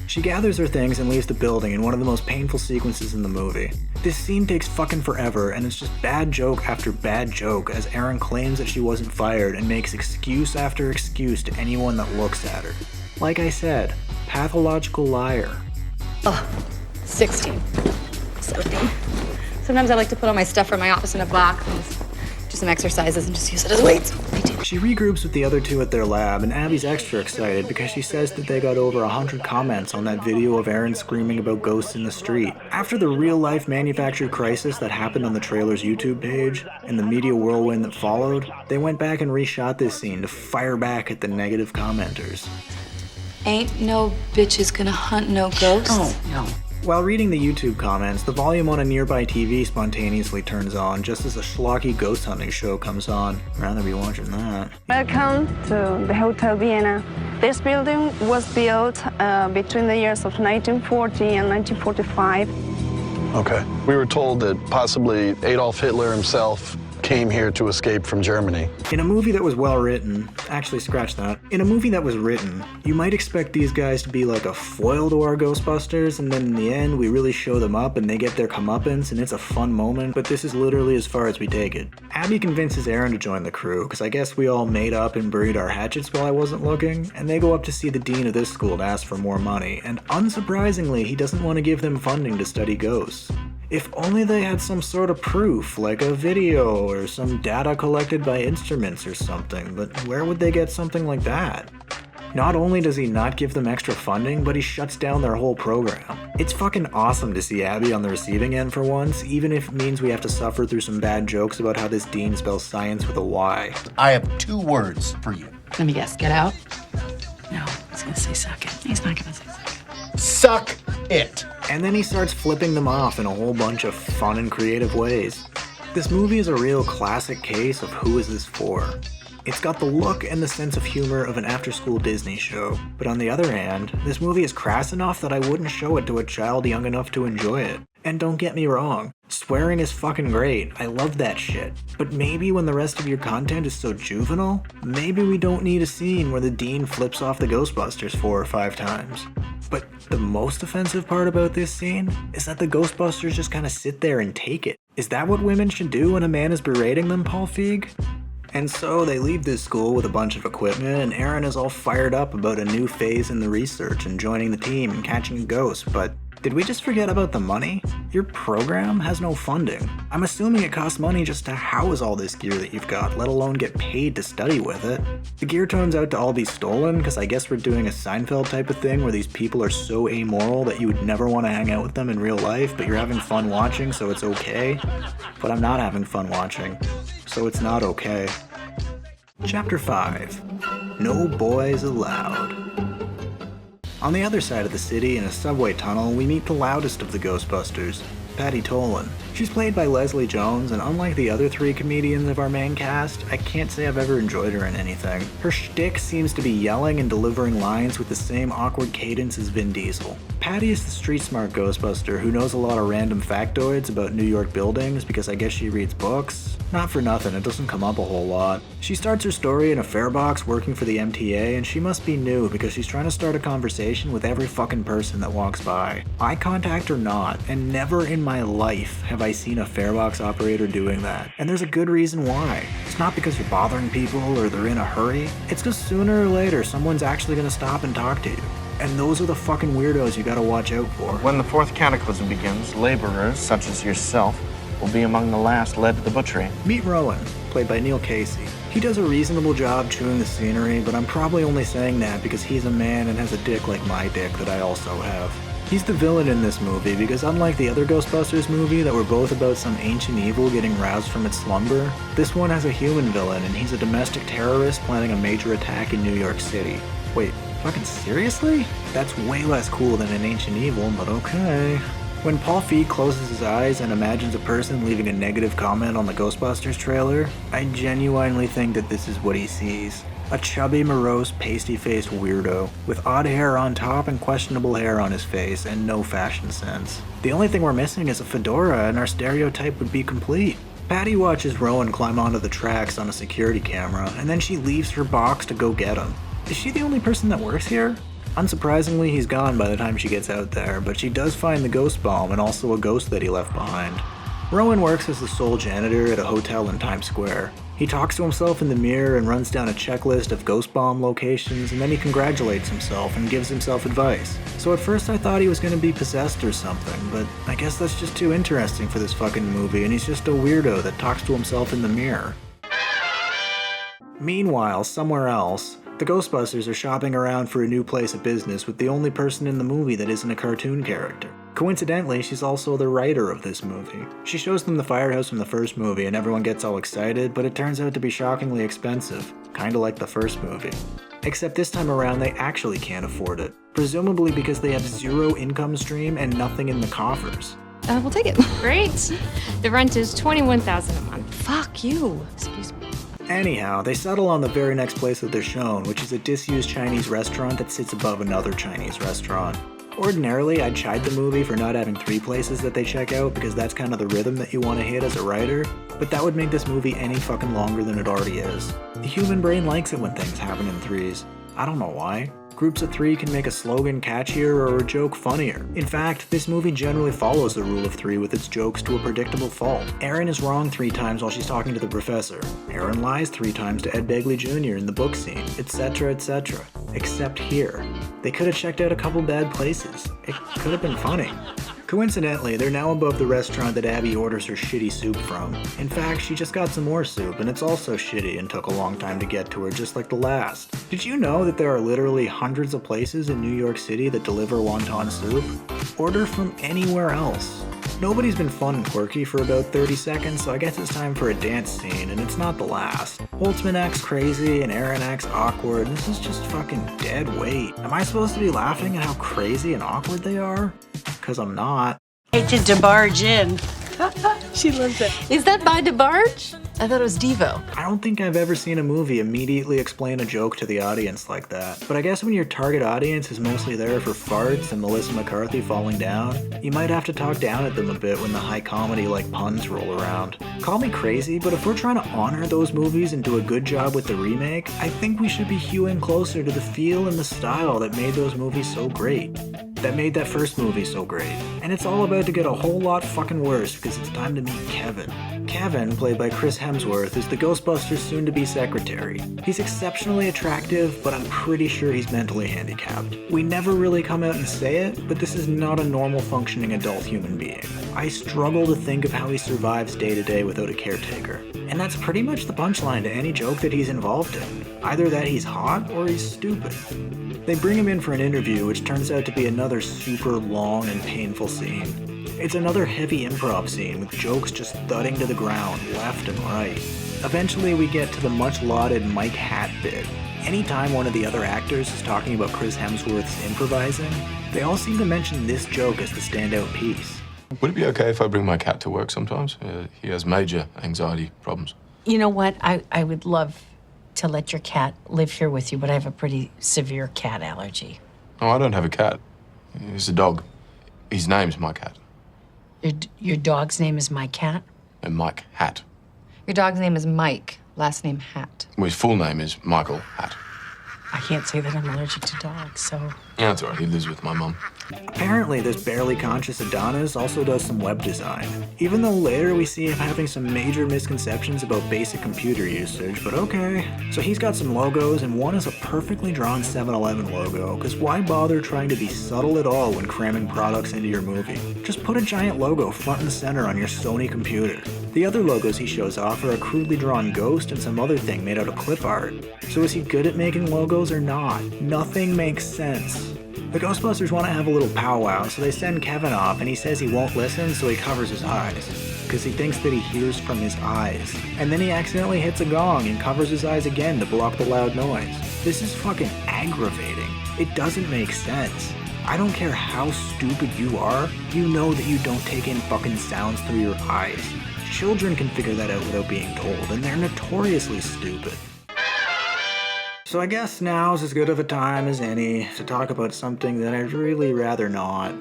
She gathers her things and leaves the building in one of the most painful sequences in the movie. This scene takes fucking forever, and it's just bad joke after bad joke as Aaron claims that she wasn't fired and makes excuse after excuse to anyone that looks at her. Like I said, pathological liar. Oh, 16. 17. Sometimes I like to put all my stuff from my office in a box and just do some exercises and just use it as weights. She regroups with the other two at their lab, and Abby's extra excited because she says that they got over 100 comments on that video of Aaron screaming about ghosts in the street. After the real-life manufactured crisis that happened on the trailer's YouTube page, and the media whirlwind that followed, they went back and reshot this scene to fire back at the negative commenters. Ain't no bitches gonna hunt no ghosts. Oh, no. While reading the YouTube comments, the volume on a nearby TV spontaneously turns on just as a schlocky ghost hunting show comes on. I'd rather be watching that. Welcome to the Hotel Vienna. This building was built between the years of 1940 and 1945. Okay. We were told that possibly Adolf Hitler himself came here to escape from Germany. In a movie that was well written, actually scratch that, in a movie that was written, you might expect these guys to be like a foil to our Ghostbusters, and then in the end we really show them up and they get their comeuppance and it's a fun moment, but this is literally as far as we take it. Abby convinces Aaron to join the crew, because I guess we all made up and buried our hatchets while I wasn't looking, and they go up to see the dean of this school to ask for more money, and unsurprisingly he doesn't want to give them funding to study ghosts. If only they had some sort of proof, like a video or some data collected by instruments or something, but where would they get something like that? Not only does he not give them extra funding, but he shuts down their whole program. It's fucking awesome to see Abby on the receiving end for once, even if it means we have to suffer through some bad jokes about how this dean spells science with a Y. I have 2 words for you. Let me guess, get out? No, he's gonna say suck it. He's not gonna say suck it. Suck it. And then he starts flipping them off in a whole bunch of fun and creative ways. This movie is a real classic case of who is this for. It's got the look and the sense of humor of an after-school Disney show, but on the other hand, this movie is crass enough that I wouldn't show it to a child young enough to enjoy it. And don't get me wrong, swearing is fucking great, I love that shit. But maybe when the rest of your content is so juvenile, maybe we don't need a scene where the dean flips off the Ghostbusters 4 or 5 times. But the most offensive part about this scene is that the Ghostbusters just kind of sit there and take it. Is that what women should do when a man is berating them, Paul Feig? And so they leave this school with a bunch of equipment, and Aaron is all fired up about a new phase in the research and joining the team and catching ghosts, but did we just forget about the money? Your program has no funding. I'm assuming it costs money just to house all this gear that you've got, let alone get paid to study with it. The gear turns out to all be stolen, because I guess we're doing a Seinfeld type of thing where these people are so amoral that you would never want to hang out with them in real life, but you're having fun watching, so it's okay. But I'm not having fun watching, so it's not okay. Chapter 5. No Boys Allowed. On the other side of the city, in a subway tunnel, we meet the loudest of the Ghostbusters, Patty Tolan. She's played by Leslie Jones, and unlike the other 3 comedians of our main cast, I can't say I've ever enjoyed her in anything. Her shtick seems to be yelling and delivering lines with the same awkward cadence as Vin Diesel. Patty is the street-smart Ghostbuster who knows a lot of random factoids about New York buildings because I guess she reads books. Not for nothing, it doesn't come up a whole lot. She starts her story in a fare box working for the MTA, and she must be new because she's trying to start a conversation with every fucking person that walks by. Eye contact or not, and never in my life have I seen a fare box operator doing that. And there's a good reason why. It's not because you're bothering people or they're in a hurry. It's because sooner or later someone's actually gonna stop and talk to you. And those are the fucking weirdos you gotta watch out for. When the 4th cataclysm begins, laborers, such as yourself, will be among the last led to the butchery. Meet Rowan, played by Neil Casey. He does a reasonable job chewing the scenery, but I'm probably only saying that because he's a man and has a dick like my dick that I also have. He's the villain in this movie because unlike the other Ghostbusters movie that were both about some ancient evil getting roused from its slumber, this one has a human villain and he's a domestic terrorist planning a major attack in New York City. Wait, fucking seriously? That's way less cool than an ancient evil, but okay. When Paul Feig closes his eyes and imagines a person leaving a negative comment on the Ghostbusters trailer, I genuinely think that this is what he sees. A chubby, morose, pasty-faced weirdo, with odd hair on top and questionable hair on his face, and no fashion sense. The only thing we're missing is a fedora, and our stereotype would be complete. Patty watches Rowan climb onto the tracks on a security camera, and then she leaves her box to go get him. Is she the only person that works here? Unsurprisingly, he's gone by the time she gets out there, but she does find the ghost bomb and also a ghost that he left behind. Rowan works as the sole janitor at a hotel in Times Square. He talks to himself in the mirror and runs down a checklist of ghost bomb locations, and then he congratulates himself and gives himself advice. So at first I thought he was going to be possessed or something, but I guess that's just too interesting for this fucking movie, and he's just a weirdo that talks to himself in the mirror. Meanwhile, somewhere else, the Ghostbusters are shopping around for a new place of business with the only person in the movie that isn't a cartoon character. Coincidentally, she's also the writer of this movie. She shows them the firehouse from the first movie and everyone gets all excited, but it turns out to be shockingly expensive, kinda like the first movie. Except this time around they actually can't afford it, presumably because they have zero income stream and nothing in the coffers. We'll take it. Great. The rent is $21,000 a month. Fuck you. Excuse me. Anyhow, they settle on the very next place that they're shown, which is a disused Chinese restaurant that sits above another Chinese restaurant. Ordinarily, I'd chide the movie for not having 3 places that they check out because that's kind of the rhythm that you want to hit as a writer, but that would make this movie any fucking longer than it already is. The human brain likes it when things happen in 3s. I don't know why. Groups of 3 can make a slogan catchier or a joke funnier. In fact, this movie generally follows the rule of 3 with its jokes to a predictable fault. Erin is wrong 3 times while she's talking to the professor. Erin lies 3 times to Ed Begley Jr. in the book scene, etc, etc. Except here. They could have checked out a couple bad places. It could have been funny. Coincidentally, they're now above the restaurant that Abby orders her shitty soup from. In fact, she just got some more soup, and it's also shitty and took a long time to get to her, just like the last. Did you know that there are literally hundreds of places in New York City that deliver wonton soup? Order from anywhere else. Nobody's been fun and quirky for about 30 seconds, so I guess it's time for a dance scene, and it's not the last. Holtzman acts crazy and Aaron acts awkward. This is just fucking dead weight. Am I supposed to be laughing at how crazy and awkward they are? Because I'm not. Hate to barge in. She loves it. Is that by DeBarge? I thought it was Devo. I don't think I've ever seen a movie immediately explain a joke to the audience like that. But I guess when your target audience is mostly there for farts and Melissa McCarthy falling down, you might have to talk down at them a bit when the high comedy like puns roll around. Call me crazy, but if we're trying to honor those movies and do a good job with the remake, I think we should be hewing closer to the feel and the style that made those movies so great. That made that first movie so great. And it's all about to get a whole lot fucking worse because it's time to meet Kevin. Kevin, played by Chris Hemsworth, is the Ghostbusters' soon-to-be secretary. He's exceptionally attractive, but I'm pretty sure he's mentally handicapped. We never really come out and say it, but this is not a normal functioning adult human being. I struggle to think of how he survives day to day without a caretaker. And that's pretty much the punchline to any joke that he's involved in. Either that he's hot or he's stupid. They bring him in for an interview, which turns out to be another super long and painful scene. It's another heavy improv scene with jokes just thudding to the ground, left and right. Eventually we get to the much lauded Mike Hat bit. Anytime one of the other actors is talking about Chris Hemsworth's improvising, they all seem to mention this joke as the standout piece. Would it be okay if I bring my cat to work sometimes? He has major anxiety problems. You know what? I would love to let your cat live here with you, but I have a pretty severe cat allergy. Oh, I don't have a cat. It's a dog. His name's Mike Hat. Your dog's name is Mike Hat? And Mike Hat. Your dog's name is Mike, last name Hat. Well, his full name is Michael Hat. I can't say that I'm allergic to dogs, so... Yeah, that's all right. He lives with my mum. Apparently, this barely conscious Adonis also does some web design. Even though later we see him having some major misconceptions about basic computer usage, but okay. So he's got some logos, and one is a perfectly drawn 7-Eleven logo, because why bother trying to be subtle at all when cramming products into your movie? Just put a giant logo front and center on your Sony computer. The other logos he shows off are a crudely drawn ghost and some other thing made out of clip art. So is he good at making logos or not? Nothing makes sense. The Ghostbusters want to have a little powwow, so they send Kevin off, and he says he won't listen, so he covers his eyes. Because he thinks that he hears from his eyes. And then he accidentally hits a gong and covers his eyes again to block the loud noise. This is fucking aggravating. It doesn't make sense. I don't care how stupid you are, you know that you don't take in fucking sounds through your eyes. Children can figure that out without being told, and they're notoriously stupid. So I guess now's as good of a time as any to talk about something that I'd really rather not.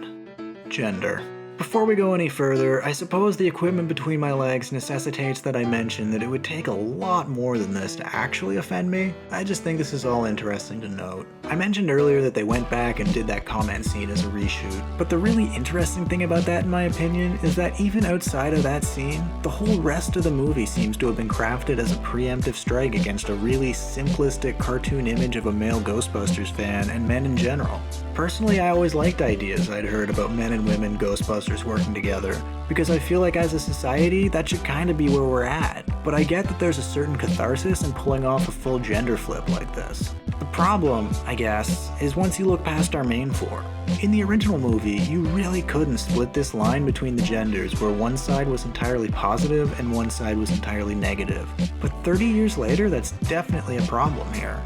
Gender. Before we go any further, I suppose the equipment between my legs necessitates that I mention that it would take a lot more than this to actually offend me. I just think this is all interesting to note. I mentioned earlier that they went back and did that comment scene as a reshoot, but the really interesting thing about that in my opinion is that even outside of that scene, the whole rest of the movie seems to have been crafted as a preemptive strike against a really simplistic cartoon image of a male Ghostbusters fan and men in general. Personally, I always liked ideas I'd heard about men and women Ghostbusters working together, because I feel like as a society, that should kind of be where we're at, but I get that there's a certain catharsis in pulling off a full gender flip like this. The problem, I guess, is once you look past our main four. In the original movie, you really couldn't split this line between the genders where one side was entirely positive and one side was entirely negative. But 30 years later, that's definitely a problem here.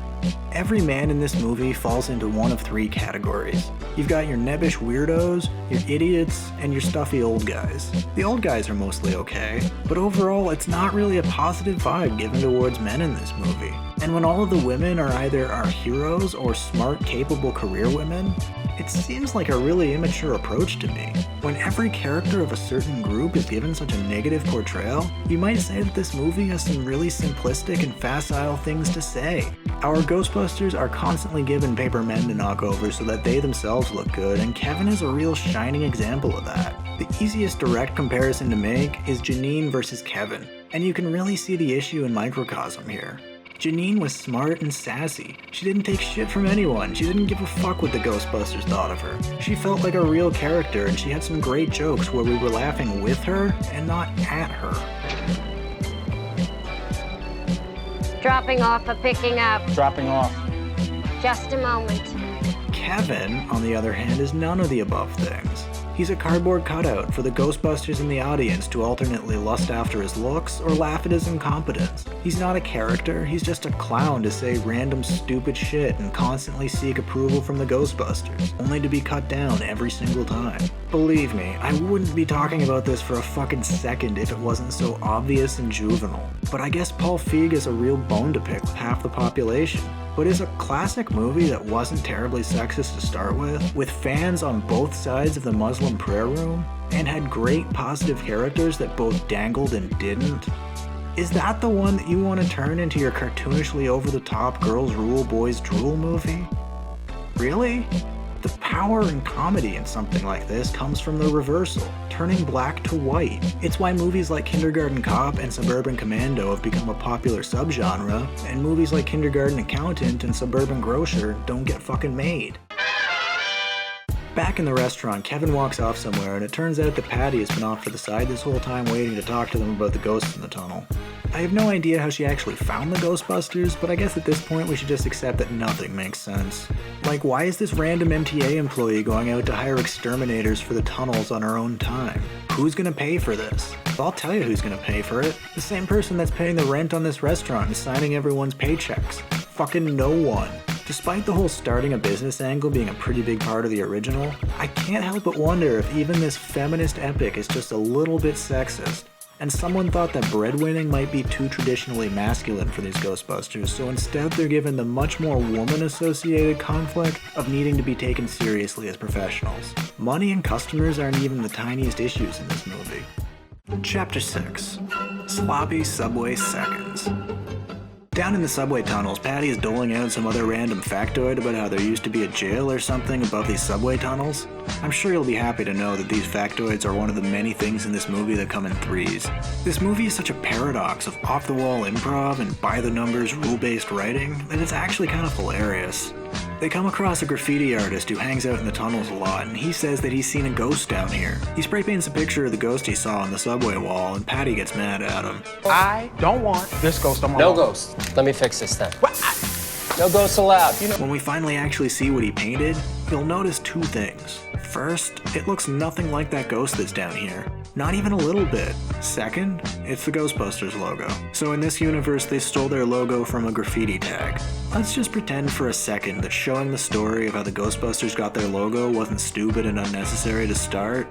Every man in this movie falls into one of three categories. You've got your nebbish weirdos, your idiots, and your stuffy old guys. The old guys are mostly okay, but overall it's not really a positive vibe given towards men in this movie. And when all of the women are either our heroes or smart, capable career women, it seems like a really immature approach to me. When every character of a certain group is given such a negative portrayal, you might say that this movie has some really simplistic and facile things to say. Our Ghostbusters are constantly given paper men to knock over so that they themselves look good, and Kevin is a real shining example of that. The easiest direct comparison to make is Janine versus Kevin, and you can really see the issue in microcosm here. Janine was smart and sassy. She didn't take shit from anyone. She didn't give a fuck what the Ghostbusters thought of her. She felt like a real character, and she had some great jokes where we were laughing with her and not at her. Dropping off or picking up? Dropping off. Just a moment. Kevin, on the other hand, is none of the above things. He's a cardboard cutout for the Ghostbusters in the audience to alternately lust after his looks or laugh at his incompetence. He's not a character, he's just a clown to say random stupid shit and constantly seek approval from the Ghostbusters, only to be cut down every single time. Believe me, I wouldn't be talking about this for a fucking second if it wasn't so obvious and juvenile. But I guess Paul Feig is a real bone to pick with half the population. But is a classic movie that wasn't terribly sexist to start with fans on both sides of the Muslim prayer room, and had great positive characters that both dangled and didn't? Is that the one that you want to turn into your cartoonishly over-the-top girls rule boys drool movie? Really? The power and comedy in something like this comes from the reversal, turning black to white. It's why movies like Kindergarten Cop and Suburban Commando have become a popular subgenre, and movies like Kindergarten Accountant and Suburban Grocer don't get fucking made. Back in the restaurant, Kevin walks off somewhere, and it turns out that Patty has been off to the side this whole time waiting to talk to them about the ghosts in the tunnel. I have no idea how she actually found the Ghostbusters, but I guess at this point we should just accept that nothing makes sense. Like, why is this random MTA employee going out to hire exterminators for the tunnels on her own time? Who's gonna pay for this? I'll tell you who's gonna pay for it. The same person that's paying the rent on this restaurant and signing everyone's paychecks. Fucking no one. Despite the whole starting a business angle being a pretty big part of the original, I can't help but wonder if even this feminist epic is just a little bit sexist. And someone thought that breadwinning might be too traditionally masculine for these Ghostbusters, so instead they're given the much more woman-associated conflict of needing to be taken seriously as professionals. Money and customers aren't even the tiniest issues in this movie. Chapter 6. Sloppy Subway Seconds. Down in the subway tunnels, Patty is doling out some other random factoid about how there used to be a jail or something above these subway tunnels. I'm sure you'll be happy to know that these factoids are one of the many things in this movie that come in threes. This movie is such a paradox of off-the-wall improv and by-the-numbers rule-based writing that it's actually kind of hilarious. They come across a graffiti artist who hangs out in the tunnels a lot, and he says that he's seen a ghost down here. He spray paints a picture of the ghost he saw on the subway wall, and Patty gets mad at him. I don't want this ghost on my No wall. ghost. Let me fix this then. No ghosts allowed. When we finally actually see what he painted, you'll notice two things. First, it looks nothing like that ghost that's down here. Not even a little bit. Second, it's the Ghostbusters logo. So in this universe, they stole their logo from a graffiti tag. Let's just pretend for a second that showing the story of how the Ghostbusters got their logo wasn't stupid and unnecessary to start.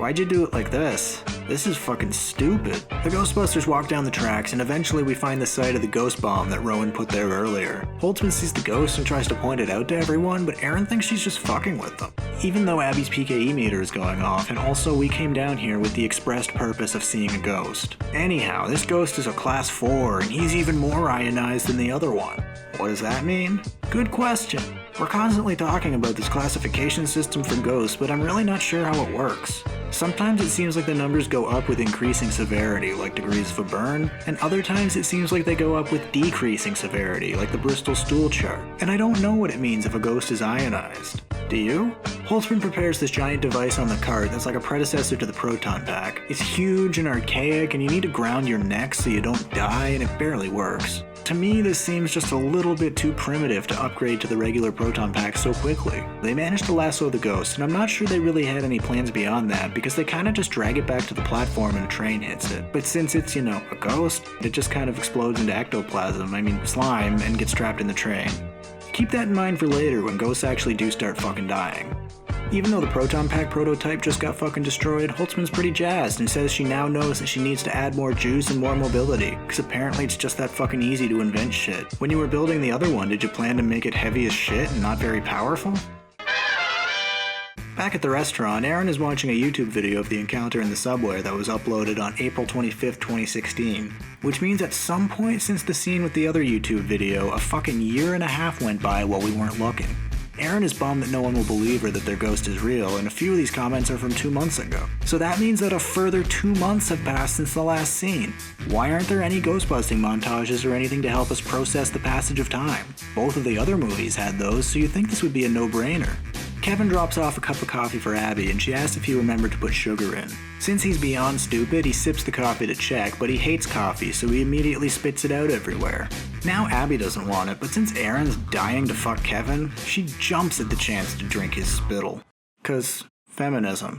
Why'd you do it like this? This is fucking stupid. The Ghostbusters walk down the tracks, and eventually we find the site of the ghost bomb that Rowan put there earlier. Holtzman sees the ghost and tries to point it out to everyone, but Aaron thinks she's just fucking with them. Even though Abby's PKE meter is going off, and also we came down here with the expressed purpose of seeing a ghost. Anyhow, this ghost is a class 4, and he's even more ionized than the other one. What does that mean? Good question. We're constantly talking about this classification system for ghosts, but I'm really not sure how it works. Sometimes it seems like the numbers go up with increasing severity, like degrees of a burn, and other times it seems like they go up with decreasing severity, like the Bristol stool chart. And I don't know what it means if a ghost is ionized. Do you? Holtzman prepares this giant device on the cart that's like a predecessor to the proton pack. It's huge and archaic, and you need to ground your neck so you don't die, and it barely works. To me, this seems just a little bit too primitive to upgrade to the regular proton pack so quickly. They managed to lasso the ghost, and I'm not sure they really had any plans beyond that because they kind of just drag it back to the platform and a train hits it. But since it's, a ghost, it just kind of explodes into ectoplasm, slime, and gets trapped in the train. Keep that in mind for later when ghosts actually do start fucking dying. Even though the proton pack prototype just got fucking destroyed, Holtzman's pretty jazzed and says she now knows that she needs to add more juice and more mobility, because apparently it's just that fucking easy to invent shit. When you were building the other one, did you plan to make it heavy as shit and not very powerful? Back at the restaurant, Aaron is watching a YouTube video of the encounter in the subway that was uploaded on April 25th, 2016. Which means at some point since the scene with the other YouTube video, a fucking year and a half went by while we weren't looking. Aaron is bummed that no one will believe her that their ghost is real, and a few of these comments are from 2 months ago. So that means that a further 2 months have passed since the last scene. Why aren't there any ghostbusting montages or anything to help us process the passage of time? Both of the other movies had those, so you'd think this would be a no-brainer. Kevin drops off a cup of coffee for Abby, and she asks if he remembered to put sugar in. Since he's beyond stupid, he sips the coffee to check, but he hates coffee, so he immediately spits it out everywhere. Now Abby doesn't want it, but since Aaron's dying to fuck Kevin, she jumps at the chance to drink his spittle. 'Cause feminism.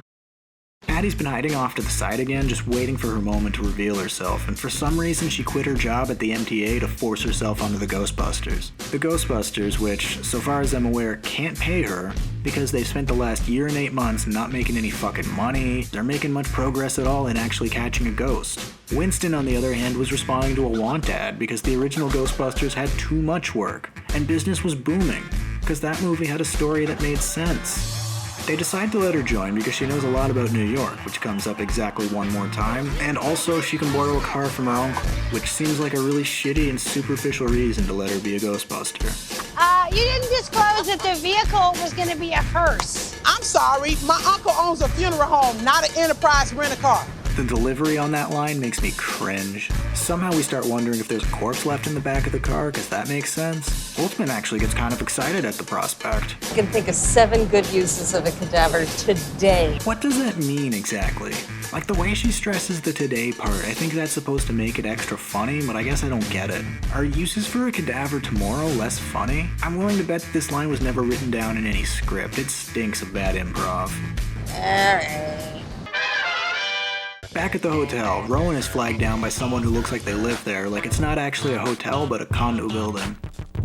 Patty's been hiding off to the side again, just waiting for her moment to reveal herself, and for some reason she quit her job at the MTA to force herself onto the Ghostbusters. The Ghostbusters, which, so far as I'm aware, can't pay her because they've spent the last year and 8 months not making any fucking money, they're making much progress at all in actually catching a ghost. Winston, on the other hand, was responding to a want ad because the original Ghostbusters had too much work, and business was booming, because that movie had a story that made sense. They decide to let her join because she knows a lot about New York, which comes up exactly one more time, and also she can borrow a car from her uncle, which seems like a really shitty and superficial reason to let her be a Ghostbuster. You didn't disclose that the vehicle was going to be a hearse. I'm sorry, my uncle owns a funeral home, not an Enterprise rent-a-car. The delivery on that line makes me cringe. Somehow we start wondering if there's a corpse left in the back of the car, because that makes sense. Holtzman actually gets kind of excited at the prospect. I can think of 7 good uses of a cadaver today. What does that mean exactly? Like the way she stresses the today part, I think that's supposed to make it extra funny, but I guess I don't get it. Are uses for a cadaver tomorrow less funny? I'm willing to bet that this line was never written down in any script. It stinks of bad improv. Back at the hotel, Rowan is flagged down by someone who looks like they live there, like it's not actually a hotel but a condo building.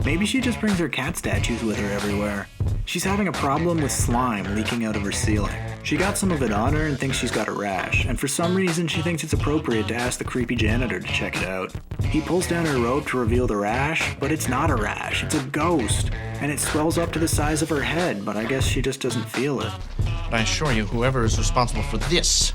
Maybe she just brings her cat statues with her everywhere. She's having a problem with slime leaking out of her ceiling. She got some of it on her and thinks she's got a rash, and for some reason she thinks it's appropriate to ask the creepy janitor to check it out. He pulls down her robe to reveal the rash, but it's not a rash, it's a ghost, and it swells up to the size of her head, but I guess she just doesn't feel it. But I assure you, whoever is responsible for this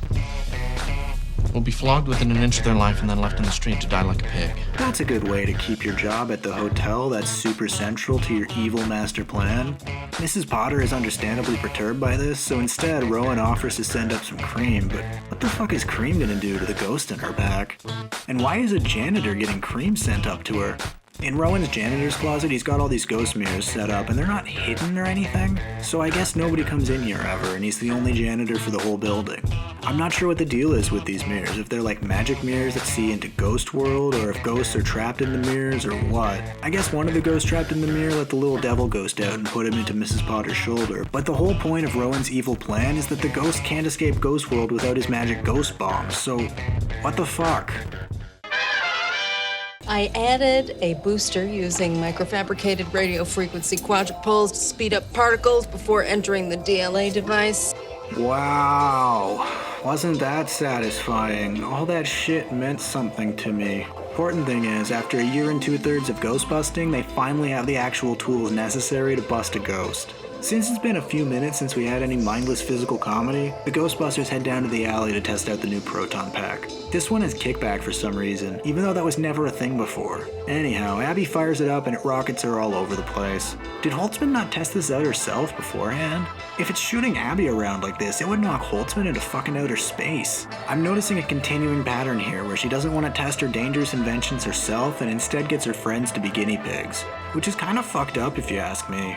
will be flogged within an inch of their life and then left in the street to die like a pig. That's a good way to keep your job at the hotel that's super central to your evil master plan. Mrs. Potter is understandably perturbed by this, so instead Rowan offers to send up some cream, but what the fuck is cream gonna do to the ghost in her back? And why is a janitor getting cream sent up to her? In Rowan's janitor's closet, he's got all these ghost mirrors set up, and they're not hidden or anything, so I guess nobody comes in here ever, and he's the only janitor for the whole building. I'm not sure what the deal is with these mirrors, if they're like magic mirrors that see into Ghost World, or if ghosts are trapped in the mirrors, or what. I guess one of the ghosts trapped in the mirror let the little devil ghost out and put him into Mrs. Potter's shoulder, but the whole point of Rowan's evil plan is that the ghost can't escape Ghost World without his magic ghost bomb, so what the fuck? I added a booster using microfabricated radio frequency quadrupoles to speed up particles before entering the DLA device. Wow. Wasn't that satisfying? All that shit meant something to me. Important thing is, after a year and 2/3 of ghost busting, they finally have the actual tools necessary to bust a ghost. Since it's been a few minutes since we had any mindless physical comedy, the Ghostbusters head down to the alley to test out the new proton pack. This one has kickback for some reason, even though that was never a thing before. Anyhow, Abby fires it up and it rockets her all over the place. Did Holtzman not test this out herself beforehand? If it's shooting Abby around like this, it would knock Holtzman into fucking outer space. I'm noticing a continuing pattern here where she doesn't want to test her dangerous inventions herself and instead gets her friends to be guinea pigs. Which is kind of fucked up if you ask me.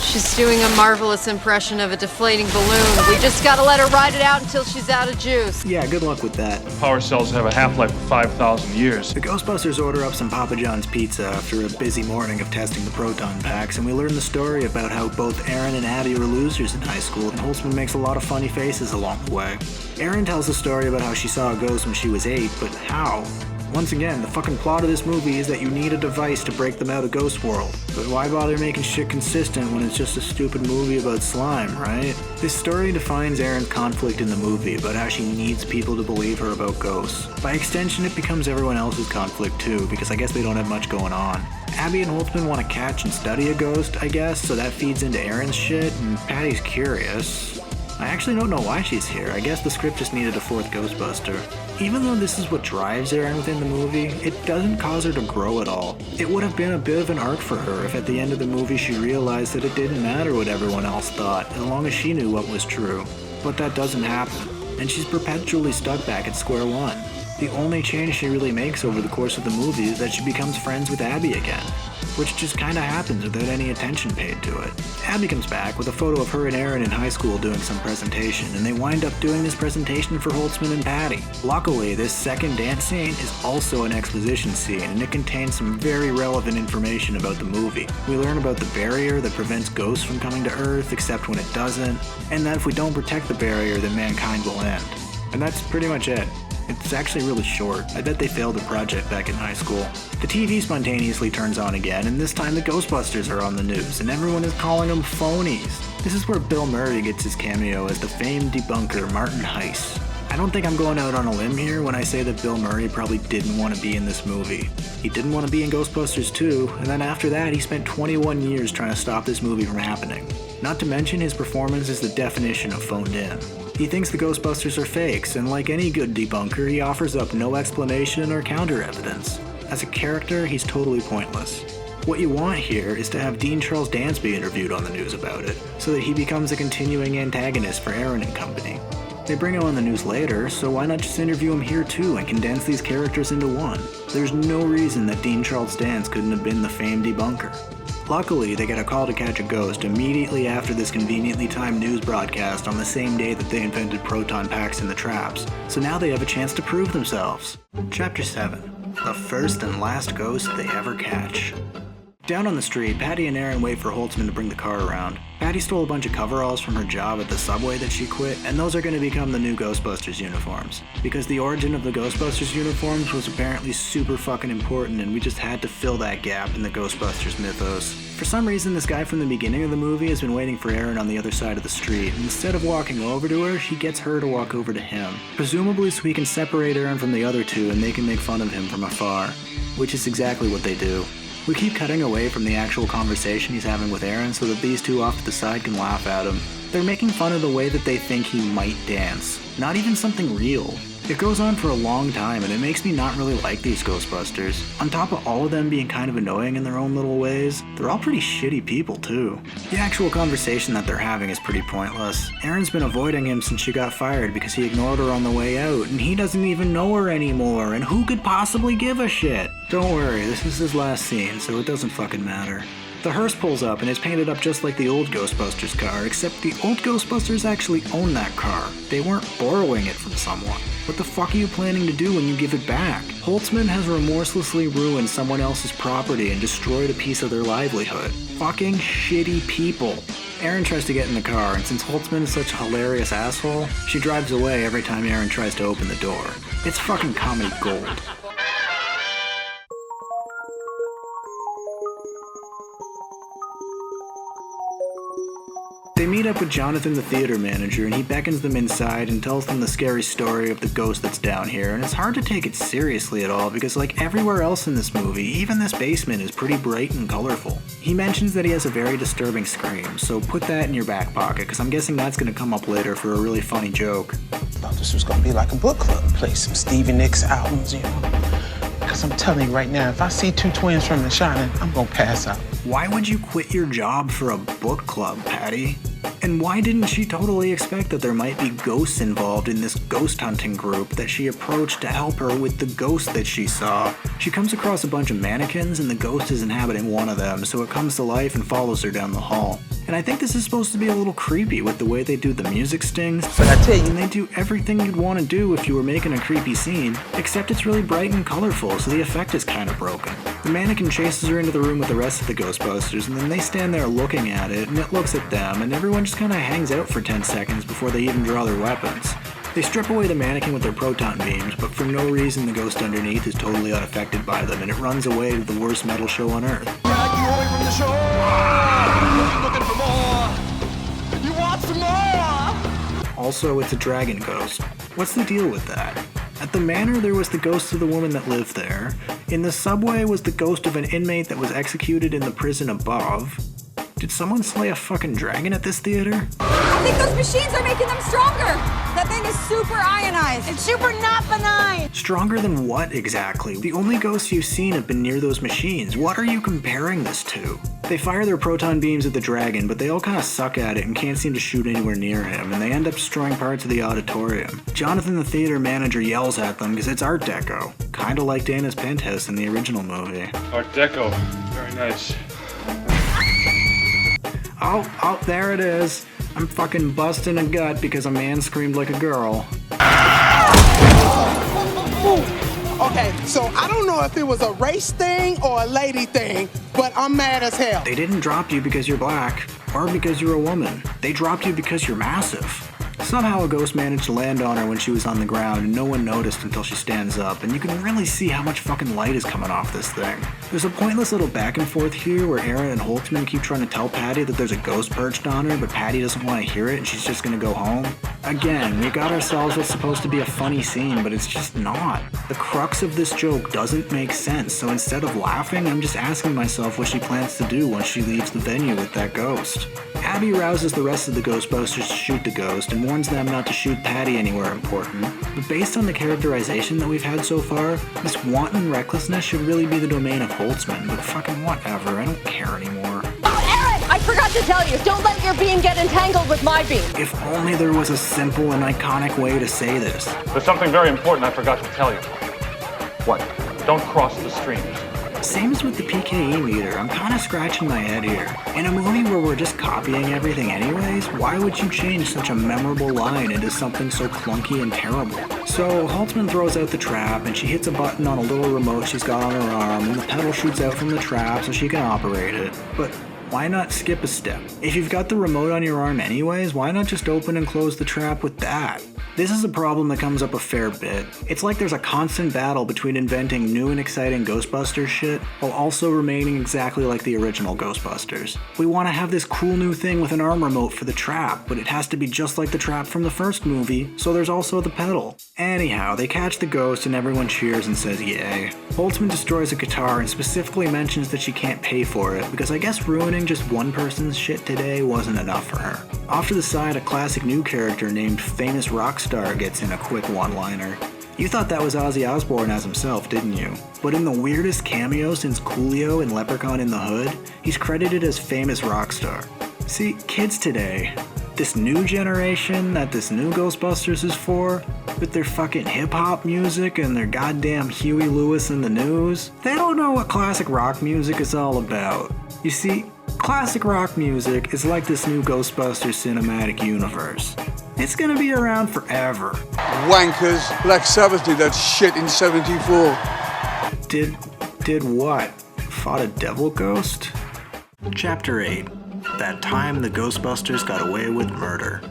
She's doing a marvelous impression of a deflating balloon. We just gotta let her ride it out until she's out of juice. Yeah, good luck with that. Power cells have a half-life of 5,000 years. The Ghostbusters order up some Papa John's pizza after a busy morning of testing the proton packs, and we learn the story about how both Aaron and Abby were losers in high school, and Holtzman makes a lot of funny faces along the way. Aaron tells the story about how she saw a ghost when she was 8, but how? Once again, the fucking plot of this movie is that you need a device to break them out of Ghost World. But why bother making shit consistent when it's just a stupid movie about slime, right? This story defines Erin's conflict in the movie about how she needs people to believe her about ghosts. By extension, it becomes everyone else's conflict too, because I guess they don't have much going on. Abby and Holtzman want to catch and study a ghost, I guess, so that feeds into Erin's shit, and Patty's curious. I actually don't know why she's here. I guess the script just needed a fourth Ghostbuster. Even though this is what drives Erin within the movie, it doesn't cause her to grow at all. It would have been a bit of an arc for her if at the end of the movie she realized that it didn't matter what everyone else thought, as long as she knew what was true. But that doesn't happen, and she's perpetually stuck back at square one. The only change she really makes over the course of the movie is that she becomes friends with Abby again, which just kinda happens without any attention paid to it. Abby comes back with a photo of her and Aaron in high school doing some presentation, and they wind up doing this presentation for Holtzman and Patty. Luckily, this second dance scene is also an exposition scene, and it contains some very relevant information about the movie. We learn about the barrier that prevents ghosts from coming to Earth, except when it doesn't, and that if we don't protect the barrier, then mankind will end. And that's pretty much it. It's actually really short. I bet they failed the project back in high school. The TV spontaneously turns on again, and this time the Ghostbusters are on the news, and everyone is calling them phonies. This is where Bill Murray gets his cameo as the famed debunker Martin Heiss. I don't think I'm going out on a limb here when I say that Bill Murray probably didn't want to be in this movie. He didn't want to be in Ghostbusters 2, and then after that he spent 21 years trying to stop this movie from happening. Not to mention his performance is the definition of phoned in. He thinks the Ghostbusters are fakes, and like any good debunker, he offers up no explanation or counter evidence. As a character, he's totally pointless. What you want here is to have Dean Charles Dance be interviewed on the news about it, so that he becomes a continuing antagonist for Aaron and company. They bring him on the news later, so why not just interview him here too and condense these characters into one? There's no reason that Dean Charles Dance couldn't have been the famed debunker. Luckily, they get a call to catch a ghost immediately after this conveniently timed news broadcast on the same day that they invented proton packs in the traps, so now they have a chance to prove themselves. Chapter 7. The first and last ghost they ever catch. Down on the street, Patty and Aaron wait for Holtzman to bring the car around. Patty stole a bunch of coveralls from her job at the subway that she quit, and those are going to become the new Ghostbusters uniforms. Because the origin of the Ghostbusters uniforms was apparently super fucking important, and we just had to fill that gap in the Ghostbusters mythos. For some reason, this guy from the beginning of the movie has been waiting for Aaron on the other side of the street, and instead of walking over to her, he gets her to walk over to him. Presumably so he can separate Aaron from the other two and they can make fun of him from afar. Which is exactly what they do. We keep cutting away from the actual conversation he's having with Aaron so that these two off to the side can laugh at him. They're making fun of the way that they think he might dance. Not even something real. It goes on for a long time, and it makes me not really like these Ghostbusters. On top of all of them being kind of annoying in their own little ways, they're all pretty shitty people too. The actual conversation that they're having is pretty pointless. Aaron's been avoiding him since she got fired because he ignored her on the way out, and he doesn't even know her anymore, and who could possibly give a shit? Don't worry, this is his last scene, so it doesn't fucking matter. The hearse pulls up and it's painted up just like the old Ghostbusters car, except the old Ghostbusters actually own that car. They weren't borrowing it from someone. What the fuck are you planning to do when you give it back? Holtzman has remorselessly ruined someone else's property and destroyed a piece of their livelihood. Fucking shitty people. Aaron tries to get in the car, and since Holtzman is such a hilarious asshole, she drives away every time Aaron tries to open the door. It's fucking comedy gold. They meet up with Jonathan, the theater manager, and he beckons them inside and tells them the scary story of the ghost that's down here, and it's hard to take it seriously at all because like everywhere else in this movie, even this basement is pretty bright and colorful. He mentions that he has a very disturbing scream, so put that in your back pocket because I'm guessing that's going to come up later for a really funny joke. Thought this was going to be like a book club, play some Stevie Nicks albums, you know. Because I'm telling you right now, if I see two twins from The Shining, I'm going to pass out. Why would you quit your job for a book club, Patty? And why didn't she totally expect that there might be ghosts involved in this ghost hunting group that she approached to help her with the ghost that she saw? She comes across a bunch of mannequins and the ghost is inhabiting one of them, so it comes to life and follows her down the hall. And I think this is supposed to be a little creepy with the way they do the music stings. But I tell you, and they do everything you'd want to do if you were making a creepy scene, except it's really bright and colorful, so the effect is kind of broken. The mannequin chases her into the room with the rest of the Ghostbusters, and then they stand there looking at it, and it looks at them, and everyone just kind of hangs out for 10 seconds before they even draw their weapons. They strip away the mannequin with their proton beams, but for no reason the ghost underneath is totally unaffected by them, and it runs away to the worst metal show on Earth. Drag you away from the shore. Looking for more. You want some more? Also, it's a dragon ghost. What's the deal with that? At the manor, there was the ghost of the woman that lived there. In the subway was the ghost of an inmate that was executed in the prison above. Did someone slay a fucking dragon at this theater? I think those machines are making them stronger. That thing is super ionized. It's super not benign. Stronger than what exactly? The only ghosts you've seen have been near those machines. What are you comparing this to? They fire their proton beams at the dragon, but they all kind of suck at it and can't seem to shoot anywhere near him, and they end up destroying parts of the auditorium. Jonathan, the theater manager, yells at them because it's Art Deco, kind of like Dana's penthouse in the original movie. Art Deco. Very nice. Oh, there it is. I'm fucking busting a gut because a man screamed like a girl. Okay, so I don't know if it was a race thing or a lady thing, but I'm mad as hell. They didn't drop you because you're black or because you're a woman. They dropped you because you're massive. Somehow a ghost managed to land on her when she was on the ground and no one noticed until she stands up, and you can really see how much fucking light is coming off this thing. There's a pointless little back and forth here where Aaron and Holtzman keep trying to tell Patty that there's a ghost perched on her, but Patty doesn't want to hear it and she's just gonna go home. Again, we got ourselves what's supposed to be a funny scene, but it's just not. The crux of this joke doesn't make sense, so instead of laughing, I'm just asking myself what she plans to do once she leaves the venue with that ghost. Abby rouses the rest of the Ghostbusters to shoot the ghost and warns them not to shoot Patty anywhere important. But based on the characterization that we've had so far, this wanton recklessness should really be the domain of Holtzman, but fucking whatever, I don't care anymore. Oh, Aaron! I forgot to tell you, don't let your beam get entangled with my beam. If only there was a simple and iconic way to say this. There's something very important I forgot to tell you. What? Don't cross the streams. Same as with the PKE meter, I'm kind of scratching my head here. In a movie where we're just copying everything anyways, why would you change such a memorable line into something so clunky and terrible? So Holtzman throws out the trap and she hits a button on a little remote she's got on her arm and the pedal shoots out from the trap so she can operate it. But why not skip a step? If you've got the remote on your arm anyways, why not just open and close the trap with that? This is a problem that comes up a fair bit. It's like there's a constant battle between inventing new and exciting Ghostbusters shit, while also remaining exactly like the original Ghostbusters. We want to have this cool new thing with an arm remote for the trap, but it has to be just like the trap from the first movie, so there's also the pedal. Anyhow, they catch the ghost and everyone cheers and says yay. Holtzman destroys a guitar and specifically mentions that she can't pay for it, because I guess ruining just one person's shit today wasn't enough for her. Off to the side, a classic new character named Famous Rockstar gets in a quick one-liner. You thought that was Ozzy Osbourne as himself, didn't you? But in the weirdest cameo since Coolio in Leprechaun in the Hood, he's credited as Famous Rockstar. See, kids today, this new generation that this new Ghostbusters is for, with their fucking hip-hop music and their goddamn Huey Lewis in the news, they don't know what classic rock music is all about. You see, classic rock music is like this new Ghostbusters cinematic universe. It's gonna be around forever. Wankers, Black Sabbath did that shit in 74. Did what? Fought a devil ghost? Chapter 8. That time the Ghostbusters got away with murder.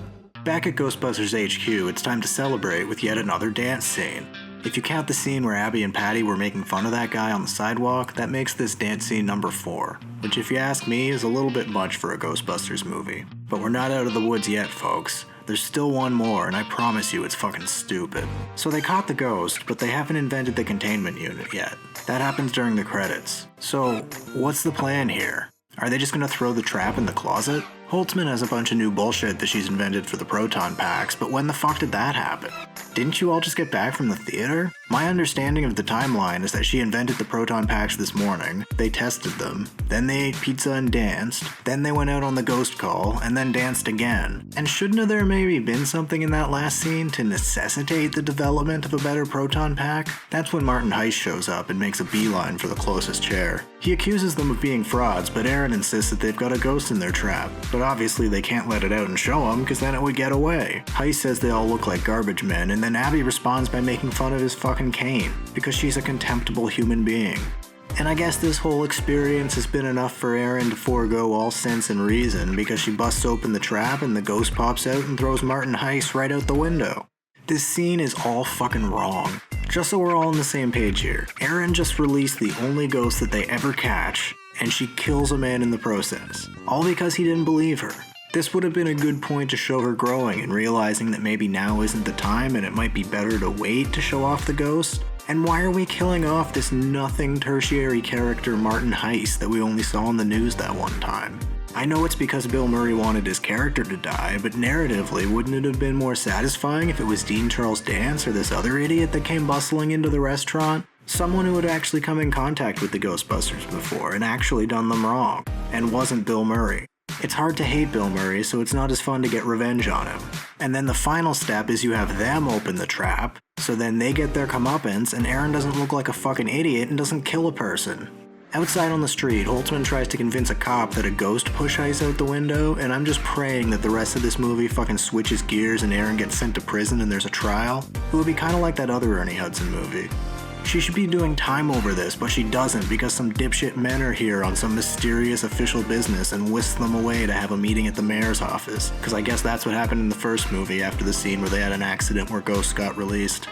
Back at Ghostbusters HQ, it's time to celebrate with yet another dance scene. If you count the scene where Abby and Patty were making fun of that guy on the sidewalk, that makes this dance scene number 4, which if you ask me is a little bit much for a Ghostbusters movie. But we're not out of the woods yet, folks. There's still one more, and I promise you it's fucking stupid. So they caught the ghost, but they haven't invented the containment unit yet. That happens during the credits. So, what's the plan here? Are they just gonna throw the trap in the closet? Holtzman has a bunch of new bullshit that she's invented for the proton packs, but when the fuck did that happen? Didn't you all just get back from the theater? My understanding of the timeline is that she invented the proton packs this morning, they tested them, then they ate pizza and danced, then they went out on the ghost call, and then danced again. And shouldn't there maybe been something in that last scene to necessitate the development of a better proton pack? That's when Martin Heiss shows up and makes a beeline for the closest chair. He accuses them of being frauds, but Aaron insists that they've got a ghost in their trap. But obviously they can't let it out and show him, because then it would get away. Heiss says they all look like garbage men, and then Abby responds by making fun of his fucking cane, because she's a contemptible human being. And I guess this whole experience has been enough for Aaron to forego all sense and reason, because she busts open the trap and the ghost pops out and throws Martin Heiss right out the window. This scene is all fucking wrong. Just so we're all on the same page here, Aaron just released the only ghost that they ever catch, and she kills a man in the process. All because he didn't believe her. This would have been a good point to show her growing and realizing that maybe now isn't the time and it might be better to wait to show off the ghost. And why are we killing off this nothing tertiary character Martin Heiss that we only saw in the news that one time? I know it's because Bill Murray wanted his character to die, but narratively, wouldn't it have been more satisfying if it was Dean Charles Dance or this other idiot that came bustling into the restaurant? Someone who had actually come in contact with the Ghostbusters before and actually done them wrong, and wasn't Bill Murray. It's hard to hate Bill Murray, so it's not as fun to get revenge on him. And then the final step is you have them open the trap, so then they get their comeuppance and Aaron doesn't look like a fucking idiot and doesn't kill a person. Outside on the street, Holtzman tries to convince a cop that a ghost pushed Heiss out the window, and I'm just praying that the rest of this movie fucking switches gears and Aaron gets sent to prison and there's a trial. It would be kinda like that other Ernie Hudson movie. She should be doing time over this, but she doesn't because some dipshit men are here on some mysterious official business and whisk them away to have a meeting at the mayor's office. Because I guess that's what happened in the first movie after the scene where they had an accident where ghosts got released.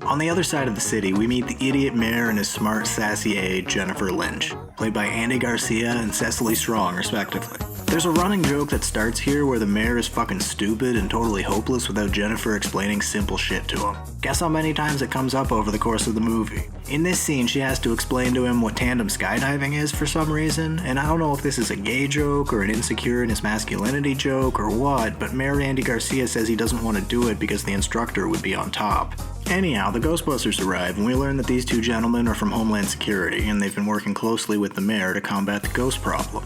On the other side of the city, we meet the idiot mayor and his smart, sassy aide, Jennifer Lynch, played by Andy Garcia and Cecily Strong, respectively. There's a running joke that starts here where the mayor is fucking stupid and totally hopeless without Jennifer explaining simple shit to him. Guess how many times it comes up over the course of the movie. In this scene, she has to explain to him what tandem skydiving is for some reason, and I don't know if this is a gay joke or an insecure in his masculinity joke or what, but Mayor Andy Garcia says he doesn't want to do it because the instructor would be on top. Anyhow, the Ghostbusters arrive and we learn that these two gentlemen are from Homeland Security and they've been working closely with the mayor to combat the ghost problem.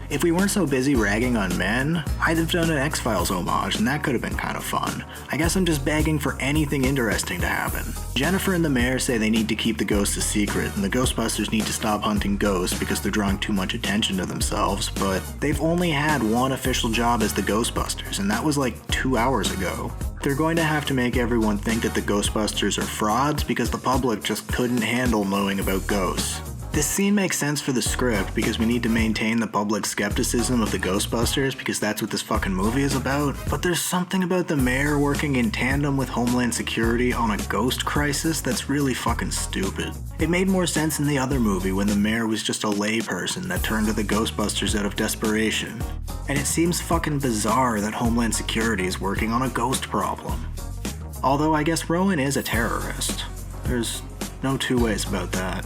If we weren't so busy ragging on men, I'd have done an X-Files homage and that could have been kind of fun. I guess I'm just begging for anything interesting to happen. Jennifer and the mayor say they need to keep the ghosts a secret and the Ghostbusters need to stop hunting ghosts because they're drawing too much attention to themselves, but they've only had one official job as the Ghostbusters and that was like 2 hours ago. They're going to have to make everyone think that the Ghostbusters are frauds because the public just couldn't handle knowing about ghosts. This scene makes sense for the script because we need to maintain the public skepticism of the Ghostbusters because that's what this fucking movie is about, but there's something about the mayor working in tandem with Homeland Security on a ghost crisis that's really fucking stupid. It made more sense in the other movie when the mayor was just a layperson that turned to the Ghostbusters out of desperation. And it seems fucking bizarre that Homeland Security is working on a ghost problem. Although I guess Rowan is a terrorist. There's no two ways about that.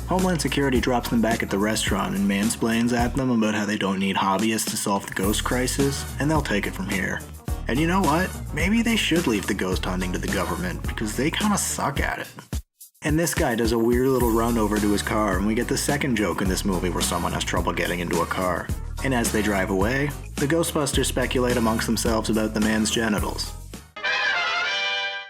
Homeland Security drops them back at the restaurant and mansplains at them about how they don't need hobbyists to solve the ghost crisis, and they'll take it from here. And you know what? Maybe they should leave the ghost hunting to the government, because they kinda suck at it. And this guy does a weird little run over to his car, and we get the second joke in this movie where someone has trouble getting into a car. And as they drive away, the Ghostbusters speculate amongst themselves about the man's genitals.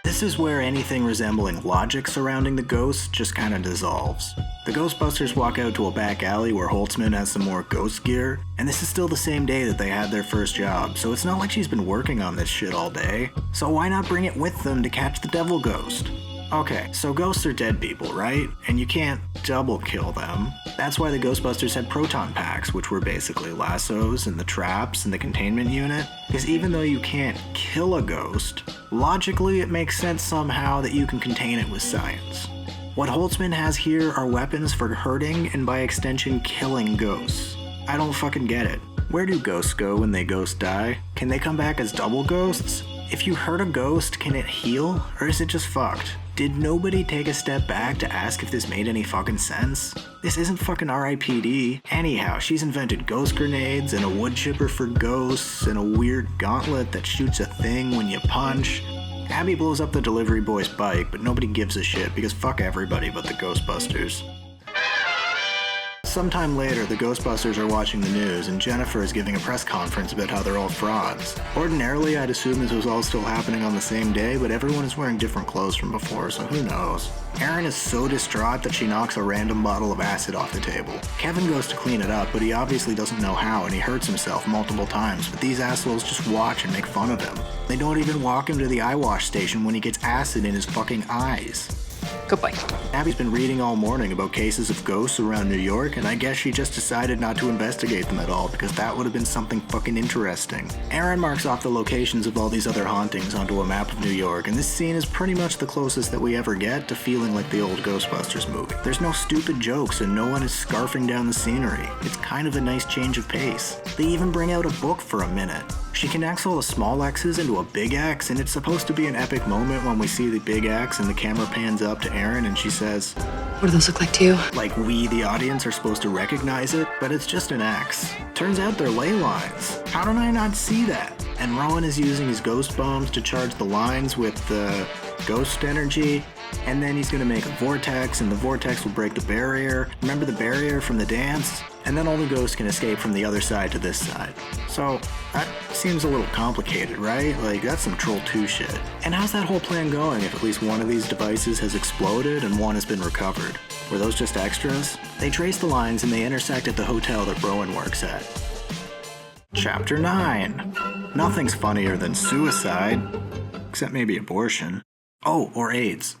This is where anything resembling logic surrounding the ghosts just kinda dissolves. The Ghostbusters walk out to a back alley where Holtzman has some more ghost gear, and this is still the same day that they had their first job, so it's not like she's been working on this shit all day. So why not bring it with them to catch the devil ghost? Okay, so ghosts are dead people, right? And you can't double kill them. That's why the Ghostbusters had proton packs, which were basically lassos and the traps and the containment unit. Because even though you can't kill a ghost, logically it makes sense somehow that you can contain it with science. What Holtzman has here are weapons for hurting and by extension killing ghosts. I don't fucking get it. Where do ghosts go when they ghost die? Can they come back as double ghosts? If you hurt a ghost, can it heal? Or is it just fucked? Did nobody take a step back to ask if this made any fucking sense? This isn't fucking R.I.P.D. Anyhow, she's invented ghost grenades and a wood chipper for ghosts and a weird gauntlet that shoots a thing when you punch. Abby blows up the delivery boy's bike, but nobody gives a shit because fuck everybody but the Ghostbusters. Sometime later, the Ghostbusters are watching the news, and Jennifer is giving a press conference about how they're all frauds. Ordinarily, I'd assume this was all still happening on the same day, but everyone is wearing different clothes from before, so who knows. Erin is so distraught that she knocks a random bottle of acid off the table. Kevin goes to clean it up, but he obviously doesn't know how, and he hurts himself multiple times, but these assholes just watch and make fun of him. They don't even walk him to the eye wash station when he gets acid in his fucking eyes. Goodbye. Abby's been reading all morning about cases of ghosts around New York, and I guess she just decided not to investigate them at all because that would have been something fucking interesting. Erin marks off the locations of all these other hauntings onto a map of New York, and this scene is pretty much the closest that we ever get to feeling like the old Ghostbusters movie. There's no stupid jokes and no one is scarfing down the scenery. It's kind of a nice change of pace. They even bring out a book for a minute. She connects all the small X's into a big X, and it's supposed to be an epic moment when we see the big X and the camera pans up to Erin and she says, "What do those look like to you?" Like we, the audience, are supposed to recognize it, but it's just an X. Turns out they're ley lines. How did I not see that? And Rowan is using his ghost bombs to charge the lines with the ghost energy, and then he's gonna make a vortex, and the vortex will break the barrier. Remember the barrier from the dance? And then all the ghosts can escape from the other side to this side. So, that seems a little complicated, right? Like, that's some Troll 2 shit. And how's that whole plan going if at least one of these devices has exploded and one has been recovered? Were those just extras? They trace the lines and they intersect at the hotel that Rowan works at. Chapter 9. Nothing's funnier than suicide. Except maybe abortion. Oh, or AIDS.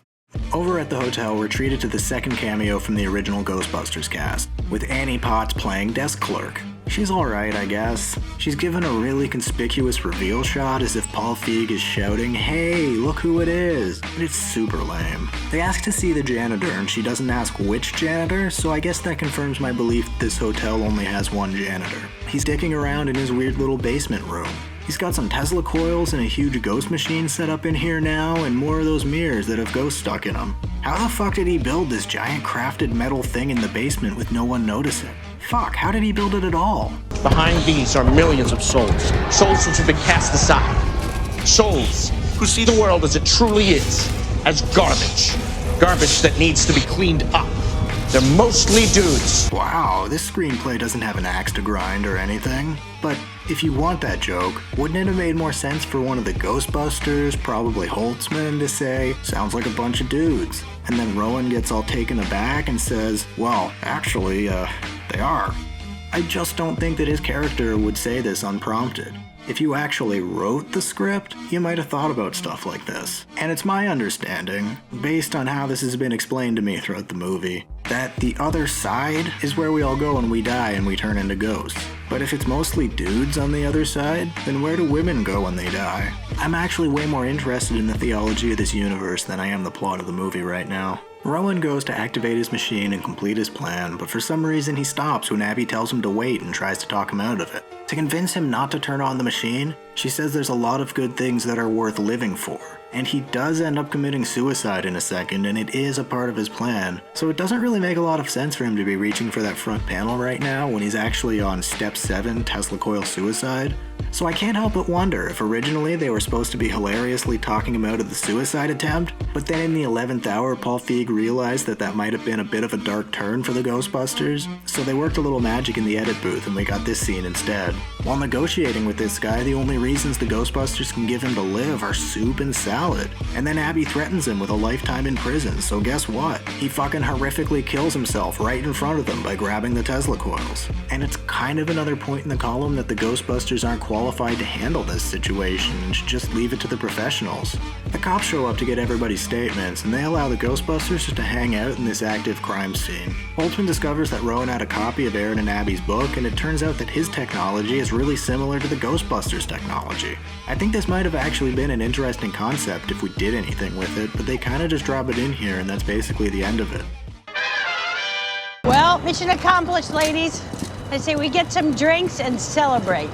Over at the hotel, we're treated to the second cameo from the original Ghostbusters cast, with Annie Potts playing desk clerk. She's alright, I guess. She's given a really conspicuous reveal shot as if Paul Feig is shouting, "Hey, look who it is!" And it's super lame. They ask to see the janitor, and she doesn't ask which janitor, so I guess that confirms my belief that this hotel only has one janitor. He's dicking around in his weird little basement room. He's got some Tesla coils and a huge ghost machine set up in here now, and more of those mirrors that have ghosts stuck in them. How the fuck did he build this giant crafted metal thing in the basement with no one noticing? Fuck, how did he build it at all? Behind these are millions of souls. Souls which have been cast aside. Souls who see the world as it truly is, as garbage. Garbage that needs to be cleaned up. They're mostly dudes. Wow, this screenplay doesn't have an axe to grind or anything. But if you want that joke, wouldn't it have made more sense for one of the Ghostbusters, probably Holtzman, to say, "Sounds like a bunch of dudes"? And then Rowan gets all taken aback and says, "Well, actually, they are." I just don't think that his character would say this unprompted. If you actually wrote the script, you might have thought about stuff like this. And it's my understanding, based on how this has been explained to me throughout the movie, that the other side is where we all go when we die and we turn into ghosts. But if it's mostly dudes on the other side, then where do women go when they die? I'm actually way more interested in the theology of this universe than I am the plot of the movie right now. Rowan goes to activate his machine and complete his plan, but for some reason he stops when Abby tells him to wait and tries to talk him out of it. To convince him not to turn on the machine, she says there's a lot of good things that are worth living for. And he does end up committing suicide in a second, and it is a part of his plan. So it doesn't really make a lot of sense for him to be reaching for that front panel right now when he's actually on step 7, Tesla coil suicide. So I can't help but wonder if originally they were supposed to be hilariously talking him out of the suicide attempt, but then in the 11th hour Paul Feig realized that that might have been a bit of a dark turn for the Ghostbusters, so they worked a little magic in the edit booth and we got this scene instead. While negotiating with this guy, the only reasons the Ghostbusters can give him to live are soup and salad. And then Abby threatens him with a lifetime in prison, so guess what? He fucking horrifically kills himself right in front of them by grabbing the Tesla coils. And it's kind of another point in the column that the Ghostbusters aren't qualified qualified to handle this situation and should just leave it to the professionals. The cops show up to get everybody's statements, and they allow the Ghostbusters just to hang out in this active crime scene. Holtzman discovers that Rowan had a copy of Aaron and Abby's book, and it turns out that his technology is really similar to the Ghostbusters technology. I think this might have actually been an interesting concept if we did anything with it, but they kinda just drop it in here, and that's basically the end of it. Well, mission accomplished, ladies. I say we get some drinks and celebrate.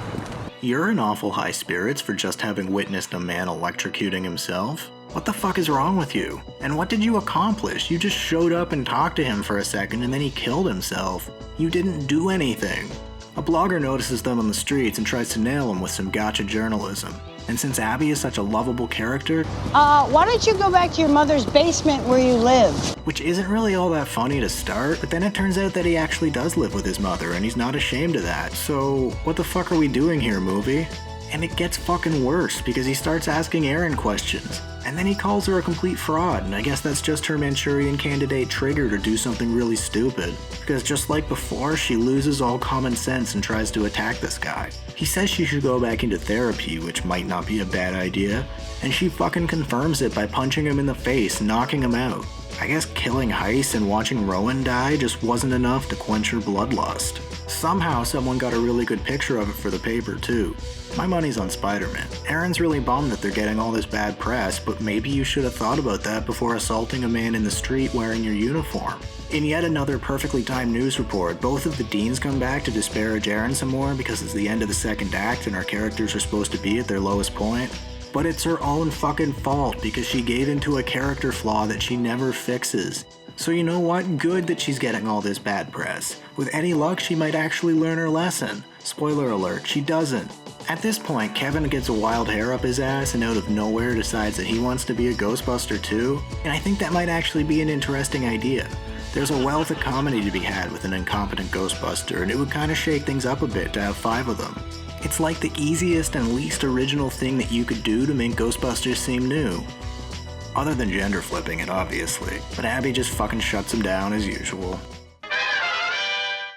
You're in awful high spirits for just having witnessed a man electrocuting himself. What the fuck is wrong with you? And what did you accomplish? You just showed up and talked to him for a second and then he killed himself. You didn't do anything. A blogger notices them on the streets and tries to nail them with some gotcha journalism. And since Abby is such a lovable character, why don't you go back to your mother's basement where you live? Which isn't really all that funny to start, but then it turns out that he actually does live with his mother and he's not ashamed of that. So what the fuck are we doing here, movie? And it gets fucking worse because he starts asking Aaron questions. And then he calls her a complete fraud, and I guess that's just her Manchurian Candidate trigger to do something really stupid. Because just like before, she loses all common sense and tries to attack this guy. He says she should go back into therapy, which might not be a bad idea, and she fucking confirms it by punching him in the face, knocking him out. I guess killing Heiss and watching Rowan die just wasn't enough to quench her bloodlust. Somehow someone got a really good picture of it for the paper too. My money's on Spider-Man. Aaron's really bummed that they're getting all this bad press, but maybe you should have thought about that before assaulting a man in the street wearing your uniform. In yet another perfectly timed news report, both of the deans come back to disparage Aaron some more because it's the end of the second act and our characters are supposed to be at their lowest point. But it's her own fucking fault because she gave into a character flaw that she never fixes. So you know what? Good that she's getting all this bad press. With any luck, she might actually learn her lesson. Spoiler alert, she doesn't. At this point, Kevin gets a wild hair up his ass and out of nowhere decides that he wants to be a Ghostbuster too, and I think that might actually be an interesting idea. There's a wealth of comedy to be had with an incompetent Ghostbuster, and it would kind of shake things up a bit to have 5 of them. It's like the easiest and least original thing that you could do to make Ghostbusters seem new. Other than gender flipping it, obviously, but Abby just fucking shuts him down as usual.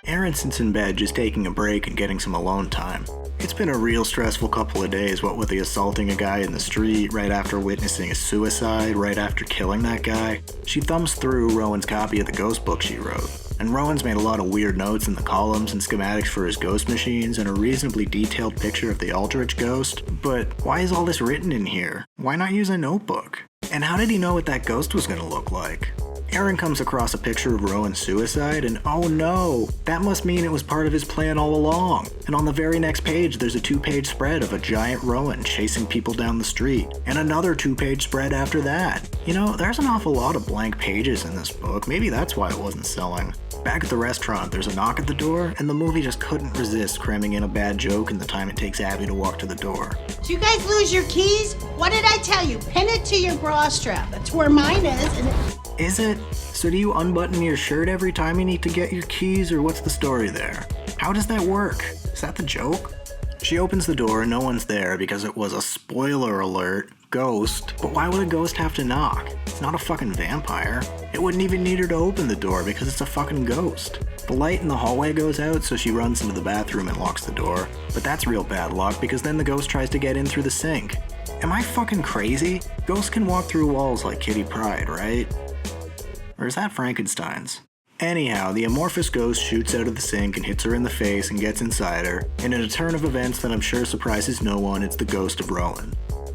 Aaron sits in bed just taking a break and getting some alone time. It's been a real stressful couple of days, what with the assaulting a guy in the street, right after witnessing a suicide, right after killing that guy. She thumbs through Rowan's copy of the ghost book she wrote. And Rowan's made a lot of weird notes in the columns and schematics for his ghost machines and a reasonably detailed picture of the Aldrich ghost. But why is all this written in here? Why not use a notebook? And how did he know what that ghost was gonna look like? Aaron comes across a picture of Rowan's suicide and oh no, that must mean it was part of his plan all along. And on the very next page there's a 2-page spread of a giant Rowan chasing people down the street. And another 2-page spread after that. You know, there's an awful lot of blank pages in this book, maybe that's why it wasn't selling. Back at the restaurant, there's a knock at the door, and the movie just couldn't resist cramming in a bad joke in the time it takes Abby to walk to the door. Did you guys lose your keys? What did I tell you? Pin it to your bra strap. That's where mine is. And Is it? So do you unbutton your shirt every time you need to get your keys, or what's the story there? How does that work? Is that the joke? She opens the door and no one's there because it was a spoiler alert ghost, but why would a ghost have to knock? It's not a fucking vampire. It wouldn't even need her to open the door because it's a fucking ghost. The light in the hallway goes out, so she runs into the bathroom and locks the door, but that's real bad luck because then the ghost tries to get in through the sink. Am I fucking crazy? Ghosts can walk through walls like Kitty Pryde, right? Or is that Frankenstein's? Anyhow, the amorphous ghost shoots out of the sink and hits her in the face and gets inside her, and in a turn of events that I'm sure surprises no one, it's the ghost of Rowan.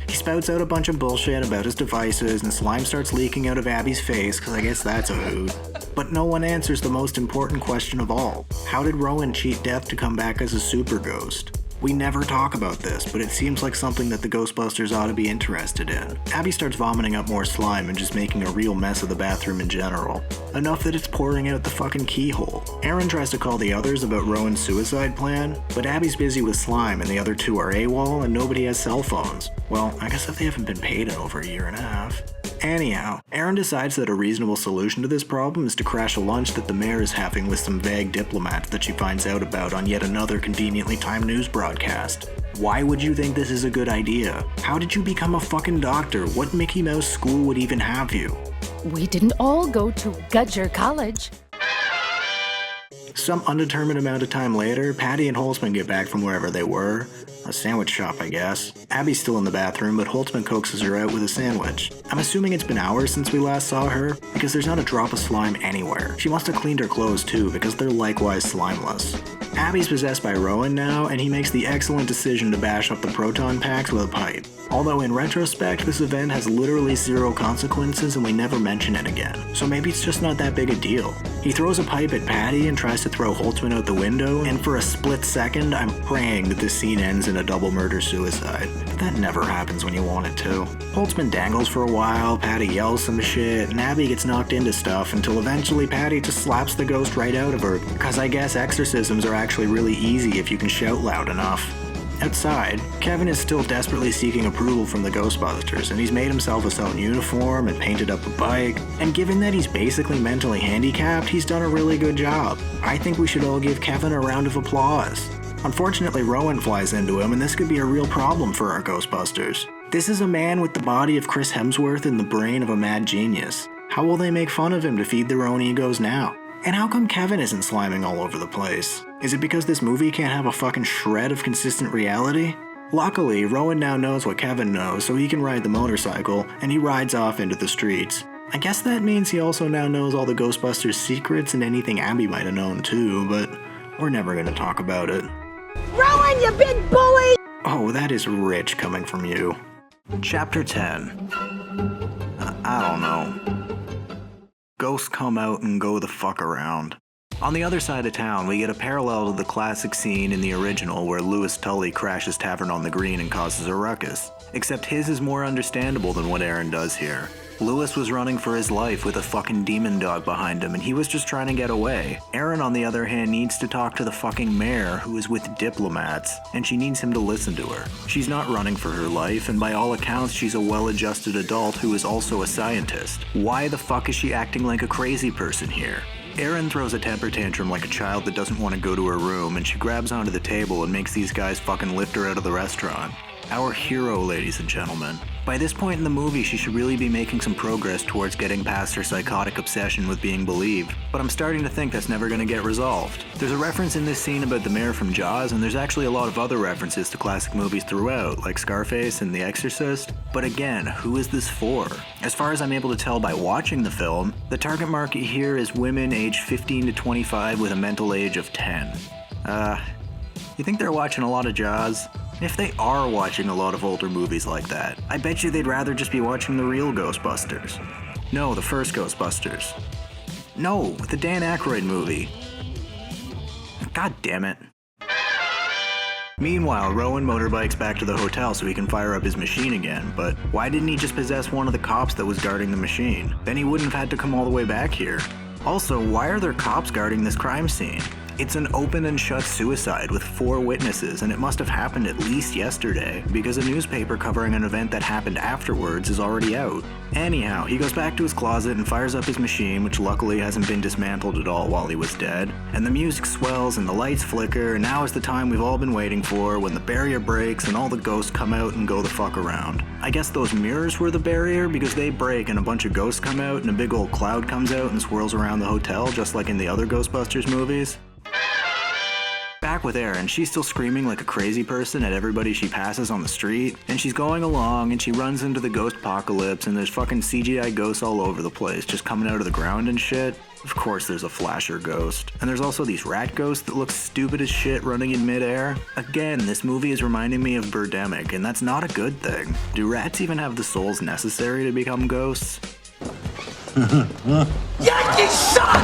He spouts out a bunch of bullshit about his devices and slime starts leaking out of Abby's face, cause I guess that's a hoot. But no one answers the most important question of all. How did Rowan cheat death to come back as a super ghost? We never talk about this, but it seems like something that the Ghostbusters ought to be interested in. Abby starts vomiting up more slime and just making a real mess of the bathroom in general. Enough that it's pouring out the fucking keyhole. Aaron tries to call the others about Rowan's suicide plan, but Abby's busy with slime and the other two are AWOL and nobody has cell phones. Well, I guess if they haven't been paid in over a year and a half. Anyhow, Aaron decides that a reasonable solution to this problem is to crash a lunch that the mayor is having with some vague diplomats that she finds out about on yet another conveniently timed news broadcast. Why would you think this is a good idea? How did you become a fucking doctor? What Mickey Mouse school would even have you? We didn't all go to Gudger College. Some undetermined amount of time later, Patty and Holtzman get back from wherever they were. A sandwich shop, I guess. Abby's still in the bathroom, but Holtzman coaxes her out with a sandwich. I'm assuming it's been hours since we last saw her, because there's not a drop of slime anywhere. She must have cleaned her clothes too, because they're likewise slimeless. Abby's possessed by Rowan now, and he makes the excellent decision to bash up the proton packs with a pipe. Although in retrospect, this event has literally zero consequences and we never mention it again. So maybe it's just not that big a deal. He throws a pipe at Patty and tries to throw Holtzman out the window, and for a split second, I'm praying that this scene ends in a double murder-suicide. But that never happens when you want it to. Holtzman dangles for a while, Patty yells some shit, and Abby gets knocked into stuff until eventually Patty just slaps the ghost right out of her, because I guess exorcisms are actually really easy if you can shout loud enough. Outside, Kevin is still desperately seeking approval from the Ghostbusters, and he's made himself his own uniform and painted up a bike, and given that he's basically mentally handicapped, he's done a really good job. I think we should all give Kevin a round of applause. Unfortunately, Rowan flies into him, and this could be a real problem for our Ghostbusters. This is a man with the body of Chris Hemsworth and the brain of a mad genius. How will they make fun of him to feed their own egos now? And how come Kevin isn't sliming all over the place? Is it because this movie can't have a fucking shred of consistent reality? Luckily, Rowan now knows what Kevin knows, so he can ride the motorcycle, and he rides off into the streets. I guess that means he also now knows all the Ghostbusters' secrets and anything Abby might have known too, but we're never gonna talk about it. Rowan, you big bully! Oh, that is rich coming from you. Chapter 10. I don't know. Ghosts come out and go the fuck around. On the other side of town, we get a parallel to the classic scene in the original where Louis Tully crashes Tavern on the Green and causes a ruckus. Except his is more understandable than what Aaron does here. Louis was running for his life with a fucking demon dog behind him and he was just trying to get away. Aaron, on the other hand, needs to talk to the fucking mayor who is with diplomats, and she needs him to listen to her. She's not running for her life, and by all accounts she's a well-adjusted adult who is also a scientist. Why the fuck is she acting like a crazy person here? Aaron throws a temper tantrum like a child that doesn't want to go to her room, and she grabs onto the table and makes these guys fucking lift her out of the restaurant. Our hero, ladies and gentlemen. By this point in the movie, she should really be making some progress towards getting past her psychotic obsession with being believed, but I'm starting to think that's never gonna get resolved. There's a reference in this scene about the mayor from Jaws, and there's actually a lot of other references to classic movies throughout, like Scarface and The Exorcist, but again, who is this for? As far as I'm able to tell by watching the film, the target market here is women aged 15 to 25 with a mental age of 10. You think they're watching a lot of Jaws? If they are watching a lot of older movies like that, I bet you they'd rather just be watching the real Ghostbusters. No, the first Ghostbusters. No, the Dan Aykroyd movie. God damn it. Meanwhile, Rowan motorbikes back to the hotel so he can fire up his machine again, but why didn't he just possess one of the cops that was guarding the machine? Then he wouldn't have had to come all the way back here. Also, why are there cops guarding this crime scene? It's an open and shut suicide with 4 witnesses, and it must have happened at least yesterday, because a newspaper covering an event that happened afterwards is already out. Anyhow, he goes back to his closet and fires up his machine, which luckily hasn't been dismantled at all while he was dead, and the music swells and the lights flicker, and now is the time we've all been waiting for, when the barrier breaks and all the ghosts come out and go the fuck around. I guess those mirrors were the barrier, because they break and a bunch of ghosts come out and a big old cloud comes out and swirls around the hotel, just like in the other Ghostbusters movies. Back with Erin, she's still screaming like a crazy person at everybody she passes on the street, and she's going along and she runs into the ghost apocalypse and there's fucking CGI ghosts all over the place, just coming out of the ground and shit. Of course there's a flasher ghost. And there's also these rat ghosts that look stupid as shit running in midair. Again, this movie is reminding me of Birdemic, and that's not a good thing. Do rats even have the souls necessary to become ghosts? Yankee shot!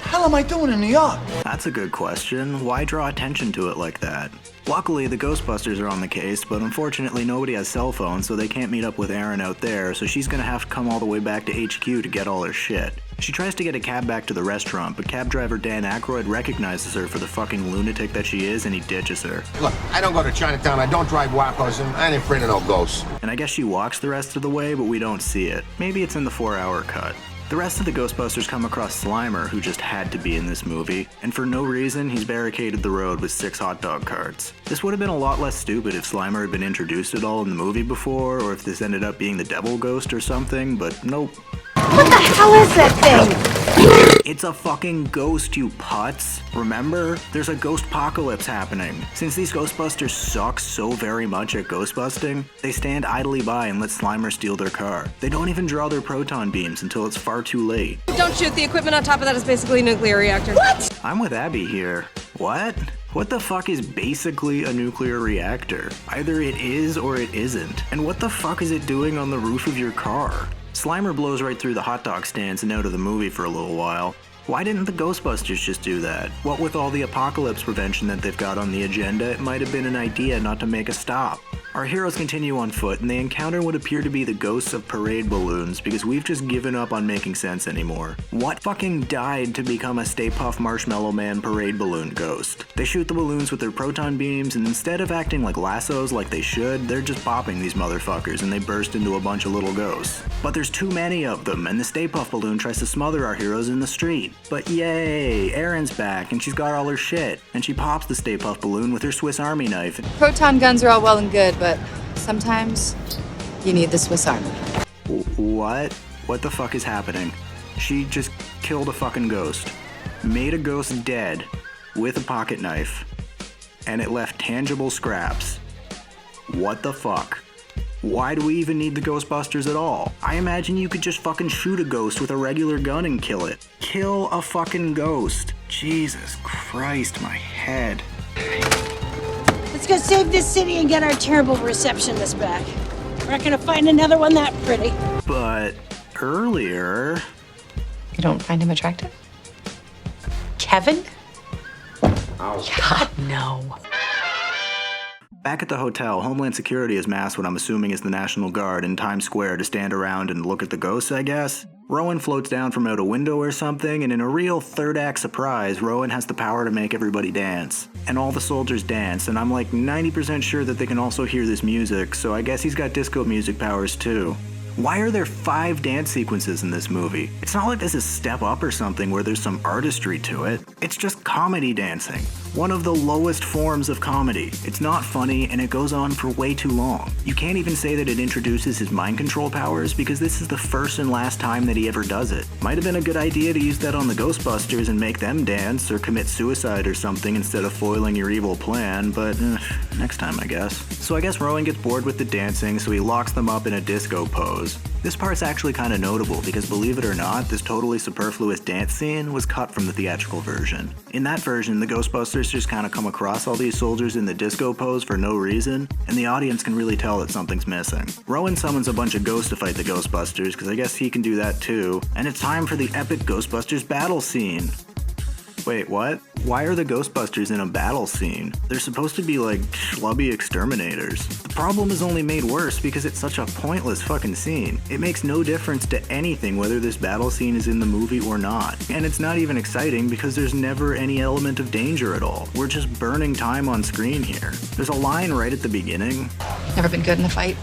What the hell am I doing in New York? That's a good question. Why draw attention to it like that? Luckily, the Ghostbusters are on the case, but unfortunately nobody has cell phones, so they can't meet up with Erin out there, so she's gonna have to come all the way back to HQ to get all her shit. She tries to get a cab back to the restaurant, but cab driver Dan Aykroyd recognizes her for the fucking lunatic that she is, and he ditches her. Look, I don't go to Chinatown, I don't drive Wacos, and I ain't afraid of no ghosts. And I guess she walks the rest of the way, but we don't see it. Maybe it's in the 4-hour cut. The rest of the Ghostbusters come across Slimer, who just had to be in this movie, and for no reason, he's barricaded the road with 6 hot dog carts. This would have been a lot less stupid if Slimer had been introduced at all in the movie before, or if this ended up being the devil ghost or something, but nope. What the hell is that thing? It's a fucking ghost, you putz. Remember? There's a ghost apocalypse happening. Since these Ghostbusters suck so very much at ghostbusting, they stand idly by and let Slimer steal their car. They don't even draw their proton beams until it's far too late. Don't shoot, the equipment on top of that is basically a nuclear reactor. What? I'm with Abby here. What? What the fuck is basically a nuclear reactor? Either it is or it isn't. And what the fuck is it doing on the roof of your car? Slimer blows right through the hot dog stands and out of the movie for a little while. Why didn't the Ghostbusters just do that? What with all the apocalypse prevention that they've got on the agenda, it might have been an idea not to make a stop. Our heroes continue on foot and they encounter what appear to be the ghosts of parade balloons because we've just given up on making sense anymore. What fucking died to become a Stay Puft Marshmallow Man parade balloon ghost? They shoot the balloons with their proton beams and instead of acting like lassos like they should, they're just bopping these motherfuckers and they burst into a bunch of little ghosts. But there's too many of them and the Stay Puft balloon tries to smother our heroes in the street. But yay, Erin's back and she's got all her shit and she pops the Stay Puft balloon with her Swiss Army knife. Proton guns are all well and good, but sometimes you need the Swiss Army. What? What the fuck is happening? She just killed a fucking ghost. Made a ghost dead with a pocket knife. And it left tangible scraps. What the fuck? Why do we even need the Ghostbusters at all? I imagine you could just fucking shoot a ghost with a regular gun and kill it. Kill a fucking ghost. Jesus Christ, my head. Let's go save this city and get our terrible receptionist back. We're not gonna find another one that pretty. But earlier... You don't find him attractive? Kevin? God, no. Back at the hotel, Homeland Security has massed what I'm assuming is the National Guard in Times Square to stand around and look at the ghosts, I guess. Rowan floats down from out a window or something, and in a real third-act surprise, Rowan has the power to make everybody dance. And all the soldiers dance, and I'm like 90% sure that they can also hear this music, so I guess he's got disco music powers too. Why are there 5 dance sequences in this movie? It's not like this is Step Up or something where there's some artistry to it. It's just comedy dancing. One of the lowest forms of comedy. It's not funny and it goes on for way too long. You can't even say that it introduces his mind control powers because this is the first and last time that he ever does it. Might have been a good idea to use that on the Ghostbusters and make them dance or commit suicide or something instead of foiling your evil plan, but next time I guess. So I guess Rowan gets bored with the dancing, so he locks them up in a disco pose. This part's actually kind of notable because believe it or not, this totally superfluous dance scene was cut from the theatrical version. In that version, the Ghostbusters just kind of come across all these soldiers in the disco pose for no reason, and the audience can really tell that something's missing. Rowan summons a bunch of ghosts to fight the Ghostbusters because I guess he can do that too, and it's time for the epic Ghostbusters battle scene. Wait, what? Why are the Ghostbusters in a battle scene? They're supposed to be like schlubby exterminators. The problem is only made worse because it's such a pointless fucking scene. It makes no difference to anything whether this battle scene is in the movie or not. And it's not even exciting because there's never any element of danger at all. We're just burning time on screen here. There's a line right at the beginning. Never been good in a fight.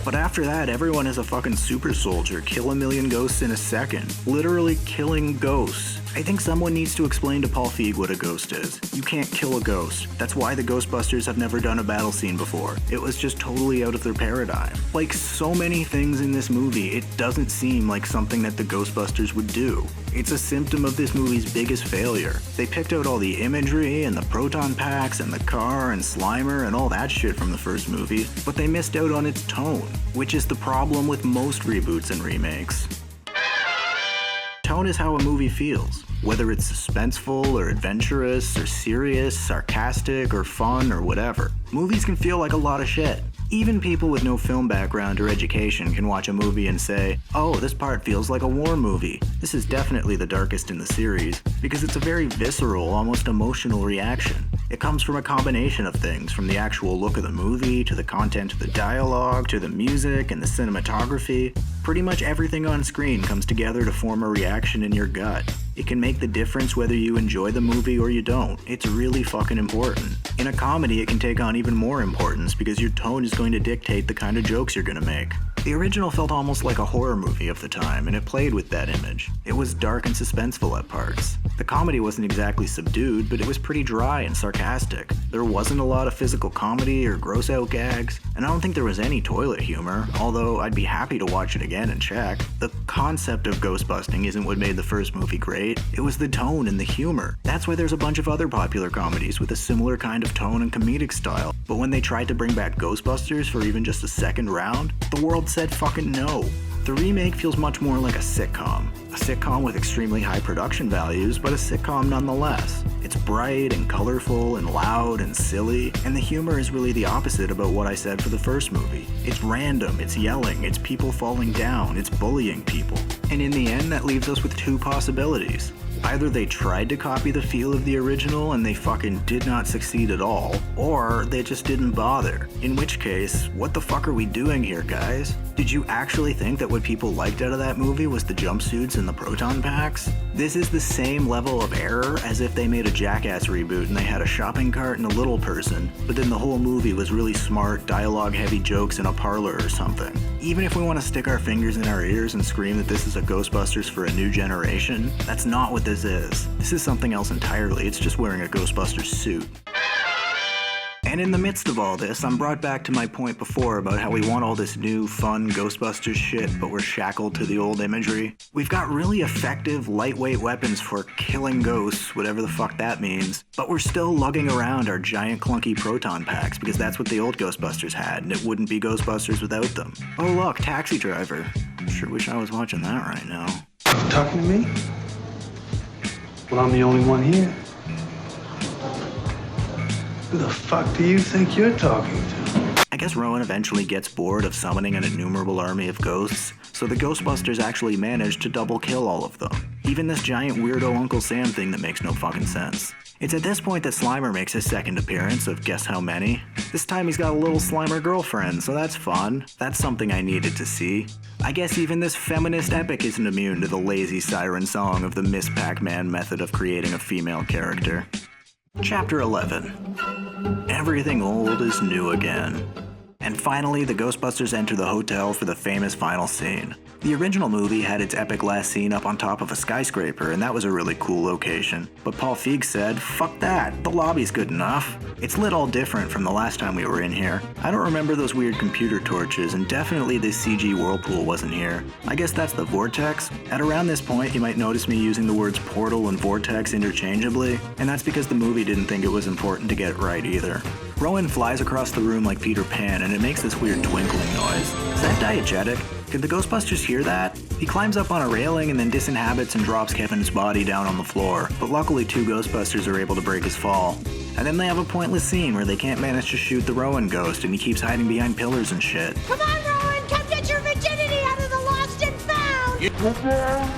But after that, everyone is a fucking super soldier, kill a million ghosts in a second. Literally killing ghosts. I think someone needs to explain to Paul Feig what a ghost is. You can't kill a ghost. That's why the Ghostbusters have never done a battle scene before. It was just totally out of their paradigm. Like so many things in this movie, it doesn't seem like something that the Ghostbusters would do. It's a symptom of this movie's biggest failure. They picked out all the imagery and the proton packs and the car and Slimer and all that shit from the first movie, but they missed out on its tone, which is the problem with most reboots and remakes. Tone is how a movie feels, whether it's suspenseful or adventurous or serious, sarcastic or fun or whatever. Movies can feel like a lot of shit. Even people with no film background or education can watch a movie and say, oh, this part feels like a war movie. This is definitely the darkest in the series, because it's a very visceral, almost emotional reaction. It comes from a combination of things, from the actual look of the movie, to the content of the dialogue, to the music and the cinematography. Pretty much everything on screen comes together to form a reaction in your gut. It can make the difference whether you enjoy the movie or you don't. It's really fucking important. In a comedy, it can take on even more importance because your tone is going to dictate the kind of jokes you're gonna make. The original felt almost like a horror movie of the time, and it played with that image. It was dark and suspenseful at parts. The comedy wasn't exactly subdued, but it was pretty dry and sarcastic. There wasn't a lot of physical comedy or gross out gags, and I don't think there was any toilet humor, although I'd be happy to watch it again and check. The concept of ghostbusting isn't what made the first movie great, it was the tone and the humor. That's why there's a bunch of other popular comedies with a similar kind of tone and comedic style, but when they tried to bring back Ghostbusters for even just a second round, the world said fucking no. The remake feels much more like a sitcom with extremely high production values, but a sitcom nonetheless. It's bright and colorful and loud and silly, and the humor is really the opposite about what I said for the first movie. It's random, it's yelling, it's people falling down, it's bullying people. And in the end, that leaves us with two possibilities. Either they tried to copy the feel of the original and they fucking did not succeed at all, or they just didn't bother. In which case, what the fuck are we doing here, guys? Did you actually think that what people liked out of that movie was the jumpsuits and the proton packs? This is the same level of error as if they made a Jackass reboot and they had a shopping cart and a little person, but then the whole movie was really smart, dialogue-heavy jokes in a parlor or something. Even if we want to stick our fingers in our ears and scream that this is a Ghostbusters for a new generation, that's not what this is. This is something else entirely, it's just wearing a Ghostbusters suit. And in the midst of all this, I'm brought back to my point before about how we want all this new, fun Ghostbusters shit, but we're shackled to the old imagery. We've got really effective, lightweight weapons for killing ghosts, whatever the fuck that means, but we're still lugging around our giant clunky proton packs because that's what the old Ghostbusters had, and it wouldn't be Ghostbusters without them. Oh look, Taxi Driver. Sure wish I was watching that right now. Talking to me? Well, I'm the only one here. Who the fuck do you think you're talking to? I guess Rowan eventually gets bored of summoning an innumerable army of ghosts, so the Ghostbusters actually manage to double kill all of them. Even this giant weirdo Uncle Sam thing that makes no fucking sense. It's at this point that Slimer makes his second appearance of guess how many. This time he's got a little Slimer girlfriend, so that's fun. That's something I needed to see. I guess even this feminist epic isn't immune to the lazy siren song of the Miss Pac-Man method of creating a female character. Chapter 11. Everything old is new again. And finally, the Ghostbusters enter the hotel for the famous final scene. The original movie had its epic last scene up on top of a skyscraper, and that was a really cool location. But Paul Feig said, fuck that, the lobby's good enough. It's lit all different from the last time we were in here. I don't remember those weird computer torches, and definitely this CG whirlpool wasn't here. I guess that's the vortex. At around this point, you might notice me using the words portal and vortex interchangeably, and that's because the movie didn't think it was important to get it right either. Rowan flies across the room like Peter Pan, and it makes this weird twinkling noise. Is that diegetic? Could the Ghostbusters hear that? He climbs up on a railing and then disinhabits and drops Kevin's body down on the floor, but luckily two Ghostbusters are able to break his fall. And then they have a pointless scene where they can't manage to shoot the Rowan ghost and he keeps hiding behind pillars and shit. Come on, Rowan! Come get your virginity out of the lost and found! Come on,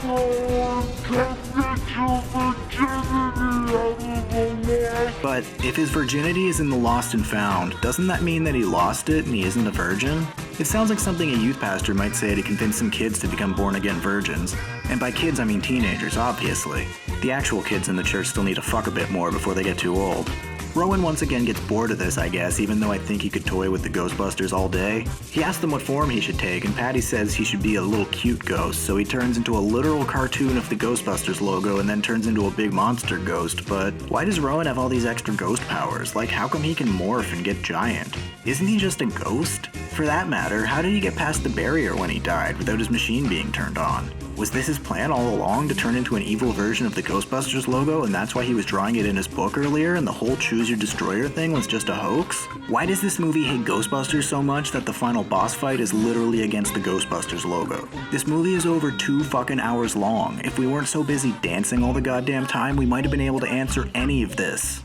Rowan! Come get your virginity out of the lost. But if his virginity is in the lost and found, doesn't that mean that he lost it and he isn't a virgin? It sounds like something a youth pastor might say to convince some kids to become born-again virgins. And by kids, I mean teenagers, obviously. The actual kids in the church still need to fuck a bit more before they get too old. Rowan once again gets bored of this, I guess, even though I think he could toy with the Ghostbusters all day. He asks them what form he should take, and Patty says he should be a little cute ghost, so he turns into a literal cartoon of the Ghostbusters logo and then turns into a big monster ghost. But why does Rowan have all these extra ghost powers? Like, how come he can morph and get giant? Isn't he just a ghost? For that matter, how did he get past the barrier when he died without his machine being turned on? Was this his plan all along, to turn into an evil version of the Ghostbusters logo, and that's why he was drawing it in his book earlier, and the whole Choose Your Destroyer thing was just a hoax? Why does this movie hate Ghostbusters so much that the final boss fight is literally against the Ghostbusters logo? This movie is over 2 fucking hours long. If we weren't so busy dancing all the goddamn time, we might have been able to answer any of this.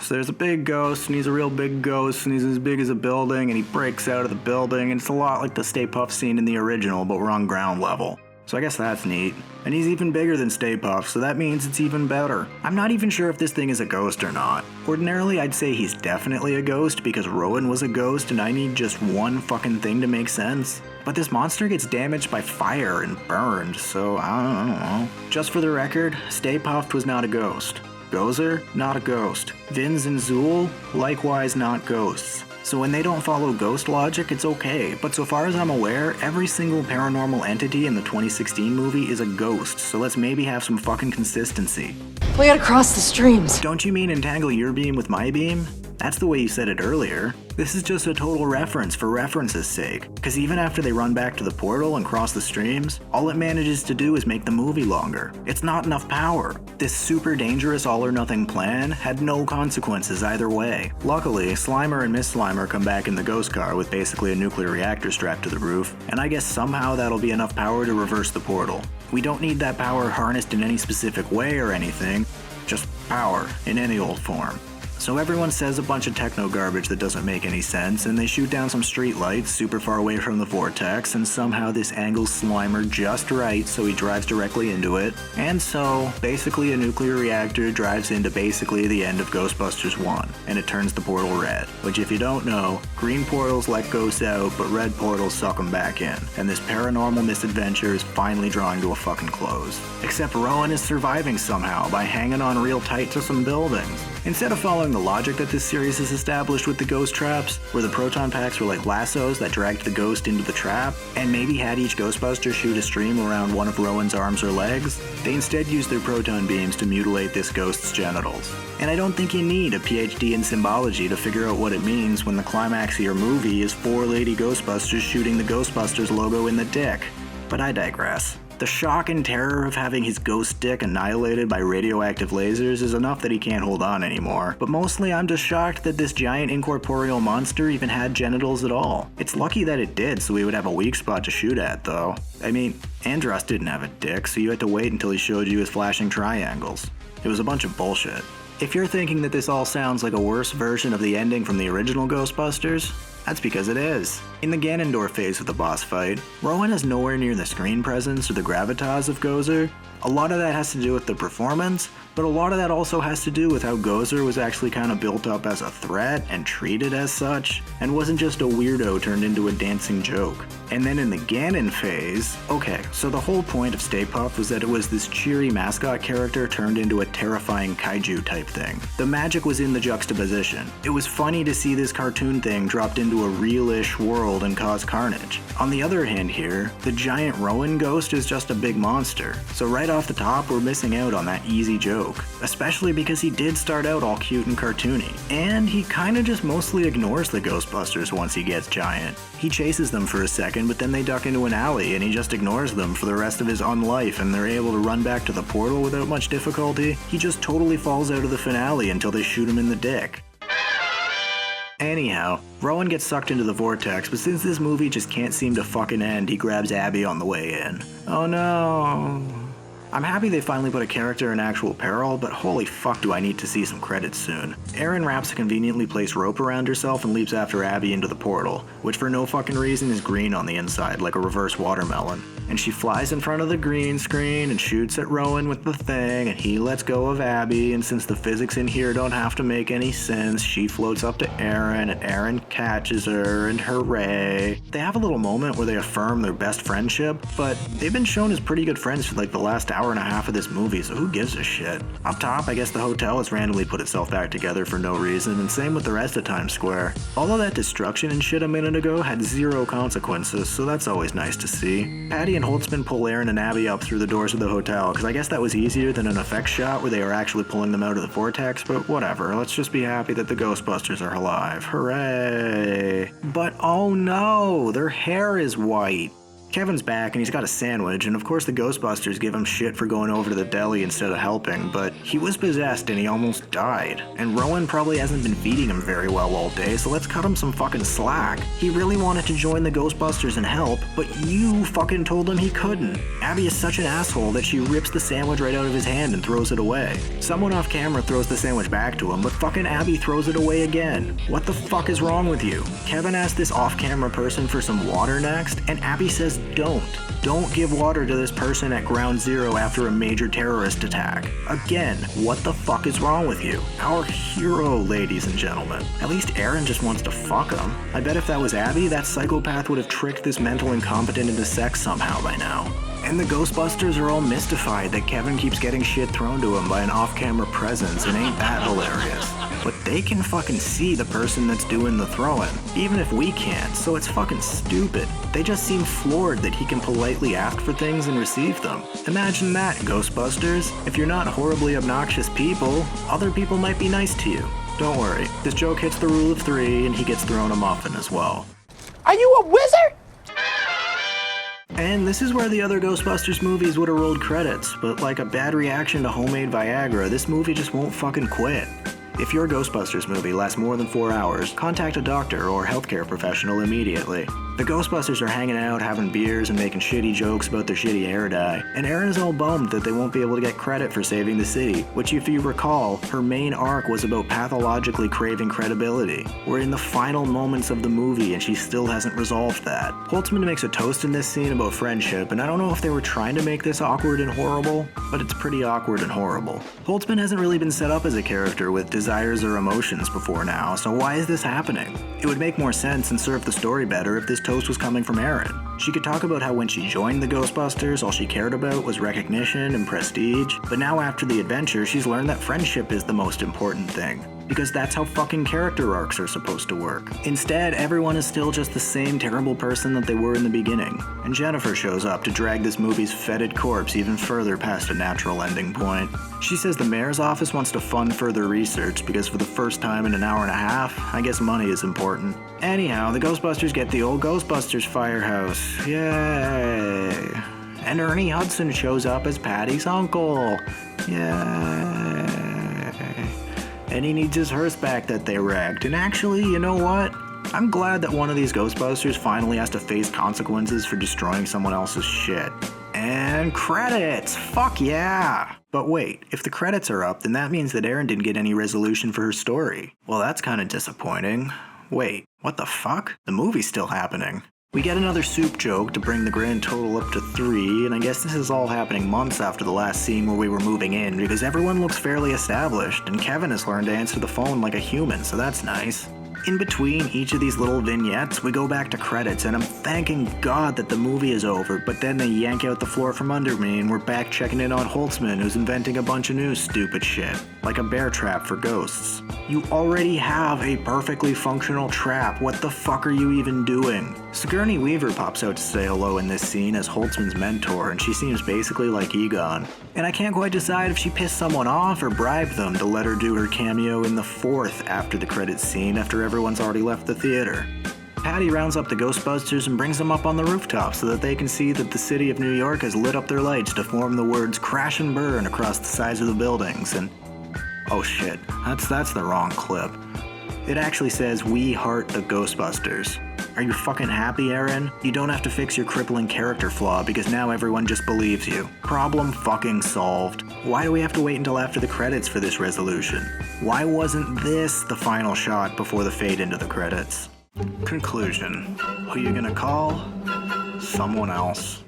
So there's a big ghost, and he's a real big ghost, and he's as big as a building, and he breaks out of the building, and it's a lot like the Stay Puft scene in the original, but we're on ground level. So I guess that's neat. And he's even bigger than Stay Puft, so that means it's even better. I'm not even sure if this thing is a ghost or not. Ordinarily, I'd say he's definitely a ghost, because Rowan was a ghost, and I need just one fucking thing to make sense. But this monster gets damaged by fire and burned, so I don't know. Just for the record, Stay Puft was not a ghost. Gozer, not a ghost. Vinz and Zool, likewise not ghosts. So when they don't follow ghost logic, it's okay. But so far as I'm aware, every single paranormal entity in the 2016 movie is a ghost, so let's maybe have some fucking consistency. We gotta cross the streams. Don't you mean entangle your beam with my beam? That's the way you said it earlier. This is just a total reference for reference's sake, because even after they run back to the portal and cross the streams, all it manages to do is make the movie longer. It's not enough power. This super dangerous all-or-nothing plan had no consequences either way. Luckily, Slimer and Miss Slimer come back in the ghost car with basically a nuclear reactor strapped to the roof, and I guess somehow that'll be enough power to reverse the portal. We don't need that power harnessed in any specific way or anything, just power in any old form. So everyone says a bunch of techno garbage that doesn't make any sense, and they shoot down some street lights super far away from the vortex, and somehow this angles Slimer just right so he drives directly into it. And so, basically a nuclear reactor drives into basically the end of Ghostbusters 1, and it turns the portal red. Which if you don't know, green portals let ghosts out, but red portals suck them back in. And this paranormal misadventure is finally drawing to a fucking close. Except Rowan is surviving somehow by hanging on real tight to some buildings. Instead of following the logic that this series has established with the ghost traps, where the proton packs were like lassos that dragged the ghost into the trap, and maybe had each Ghostbuster shoot a stream around one of Rowan's arms or legs, they instead used their proton beams to mutilate this ghost's genitals. And I don't think you need a PhD in symbology to figure out what it means when the climax of your movie is 4 lady Ghostbusters shooting the Ghostbusters logo in the dick. But I digress. The shock and terror of having his ghost dick annihilated by radioactive lasers is enough that he can't hold on anymore, but mostly I'm just shocked that this giant incorporeal monster even had genitals at all. It's lucky that it did, so we would have a weak spot to shoot at though. I mean, Andros didn't have a dick, so you had to wait until he showed you his flashing triangles. It was a bunch of bullshit. If you're thinking that this all sounds like a worse version of the ending from the original Ghostbusters, that's because it is. In the Ganondorf phase of the boss fight, Rowan is nowhere near the screen presence or the gravitas of Gozer. A lot of that has to do with the performance, but a lot of that also has to do with how Gozer was actually kind of built up as a threat and treated as such, and wasn't just a weirdo turned into a dancing joke. And then in the Ganon phase, okay, so the whole point of Stay Puft was that it was this cheery mascot character turned into a terrifying kaiju type thing. The magic was in the juxtaposition. It was funny to see this cartoon thing dropped into a real-ish world and cause carnage. On the other hand here, the giant Rowan ghost is just a big monster, so right off the top we're missing out on that easy joke, especially because he did start out all cute and cartoony, and he kinda just mostly ignores the Ghostbusters once he gets giant. He chases them for a second, but then they duck into an alley and he just ignores them for the rest of his unlife, and they're able to run back to the portal without much difficulty. He just totally falls out of the finale until they shoot him in the dick. Anyhow, Rowan gets sucked into the vortex, but since this movie just can't seem to fucking end, he grabs Abby on the way in. Oh no. I'm happy they finally put a character in actual peril, but holy fuck do I need to see some credits soon. Erin wraps a conveniently placed rope around herself and leaps after Abby into the portal, which for no fucking reason is green on the inside like a reverse watermelon. And she flies in front of the green screen and shoots at Rowan with the thing, and he lets go of Abby, and since the physics in here don't have to make any sense, she floats up to Erin and Erin catches her, and hooray. They have a little moment where they affirm their best friendship, but they've been shown as pretty good friends for like the last hour and a half of this movie, so who gives a shit? Up top, I guess the hotel has randomly put itself back together for no reason, and same with the rest of Times Square. All of that destruction and shit a minute ago had zero consequences, so that's always nice to see. Patty and Holtzman pull Erin and Abby up through the doors of the hotel, because I guess that was easier than an effects shot where they were actually pulling them out of the vortex, but whatever, let's just be happy that the Ghostbusters are alive. Hooray! But oh no, their hair is white. Kevin's back and he's got a sandwich, and of course the Ghostbusters give him shit for going over to the deli instead of helping, but he was possessed and he almost died. And Rowan probably hasn't been feeding him very well all day, so let's cut him some fucking slack. He really wanted to join the Ghostbusters and help, but you fucking told him he couldn't. Abby is such an asshole that she rips the sandwich right out of his hand and throws it away. Someone off camera throws the sandwich back to him, but fucking Abby throws it away again. What the fuck is wrong with you? Kevin asked this off-camera person for some water next, and Abby says Don't give water to this person at ground zero after a major terrorist attack. Again, what the fuck is wrong with you? Our hero, ladies and gentlemen. At least Erin just wants to fuck him. I bet if that was Abby, that psychopath would have tricked this mental incompetent into sex somehow by now. And the Ghostbusters are all mystified that Kevin keeps getting shit thrown to him by an off-camera presence, and ain't that hilarious? But they can fucking see the person that's doing the throwing, even if we can't, so it's fucking stupid. They just seem floored that he can politely ask for things and receive them. Imagine that, Ghostbusters. If you're not horribly obnoxious people, other people might be nice to you. Don't worry, this joke hits the rule of 3 and he gets thrown a muffin as well. Are you a wizard? And this is where the other Ghostbusters movies would have rolled credits, but like a bad reaction to homemade Viagra, this movie just won't fucking quit. If your Ghostbusters movie lasts more than 4 hours, contact a doctor or healthcare professional immediately. The Ghostbusters are hanging out, having beers, and making shitty jokes about their shitty hair dye, and Erin is all bummed that they won't be able to get credit for saving the city, which if you recall, her main arc was about pathologically craving credibility. We're in the final moments of the movie and she still hasn't resolved that. Holtzman makes a toast in this scene about friendship, and I don't know if they were trying to make this awkward and horrible, but it's pretty awkward and horrible. Holtzman hasn't really been set up as a character with desires or emotions before now, so why is this happening? It would make more sense and serve the story better if this toast was coming from Erin. She could talk about how when she joined the Ghostbusters, all she cared about was recognition and prestige, but now after the adventure, she's learned that friendship is the most important thing. Because that's how fucking character arcs are supposed to work. Instead, everyone is still just the same terrible person that they were in the beginning. And Jennifer shows up to drag this movie's fetid corpse even further past a natural ending point. She says the mayor's office wants to fund further research because for the first time in an hour and a half, I guess money is important. Anyhow, the Ghostbusters get the old Ghostbusters firehouse. Yay! And Ernie Hudson shows up as Patty's uncle. Yay! And he needs his hearse back that they wrecked. And actually, you know what? I'm glad that one of these Ghostbusters finally has to face consequences for destroying someone else's shit. And credits! Fuck yeah! But wait, if the credits are up, then that means that Erin didn't get any resolution for her story. Well, that's kinda disappointing. Wait, what the fuck? The movie's still happening. We get another soup joke to bring the grand total up to 3, and I guess this is all happening months after the last scene where we were moving in, because everyone looks fairly established, and Kevin has learned to answer the phone like a human, so that's nice. In between each of these little vignettes, we go back to credits, and I'm thanking God that the movie is over, but then they yank out the floor from under me, and we're back checking in on Holtzman, who's inventing a bunch of new stupid shit, like a bear trap for ghosts. You already have a perfectly functional trap. What the fuck are you even doing? Sigourney Weaver pops out to say hello in this scene as Holtzman's mentor, and she seems basically like Egon. And I can't quite decide if she pissed someone off or bribed them to let her do her cameo in the 4th after the credits scene after everyone's already left the theater. Patty rounds up the Ghostbusters and brings them up on the rooftop so that they can see that the city of New York has lit up their lights to form the words crash and burn across the sides of the buildings, and oh shit, that's the wrong clip. It actually says, "We heart the Ghostbusters." Are you fucking happy, Erin? You don't have to fix your crippling character flaw because now everyone just believes you. Problem fucking solved. Why do we have to wait until after the credits for this resolution? Why wasn't this the final shot before the fade into the credits? Conclusion. Who you gonna call? Someone else.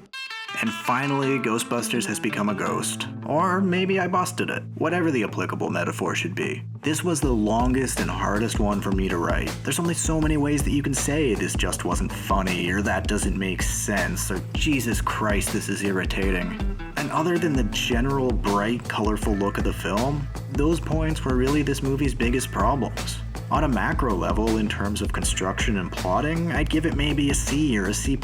And finally, Ghostbusters has become a ghost. Or maybe I busted it. Whatever the applicable metaphor should be. This was the longest and hardest one for me to write. There's only so many ways that you can say this just wasn't funny, or that doesn't make sense, or Jesus Christ, this is irritating. And other than the general bright, colorful look of the film, those points were really this movie's biggest problems. On a macro level, in terms of construction and plotting, I'd give it maybe a C or a C+.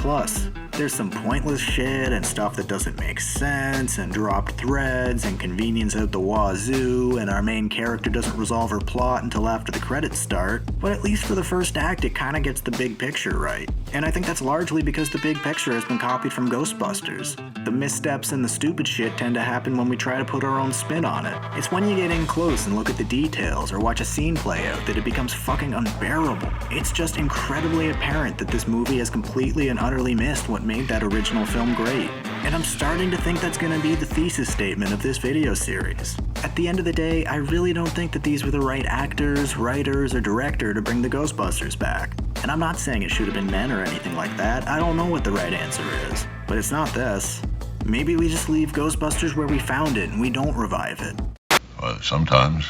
There's some pointless shit and stuff that doesn't make sense, and dropped threads and convenience out the wazoo, and our main character doesn't resolve her plot until after the credits start, but at least for the first act it kinda gets the big picture right. And I think that's largely because the big picture has been copied from Ghostbusters. The missteps and the stupid shit tend to happen when we try to put our own spin on it. It's when you get in close and look at the details or watch a scene play out that it becomes fucking unbearable. It's just incredibly apparent that this movie has completely and utterly missed what made that original film great. And I'm starting to think that's gonna be the thesis statement of this video series. At the end of the day, I really don't think that these were the right actors, writers, or director to bring the Ghostbusters back. And I'm not saying it should have been men or anything like that. I don't know what the right answer is. But it's not this. Maybe we just leave Ghostbusters where we found it and we don't revive it. Well, sometimes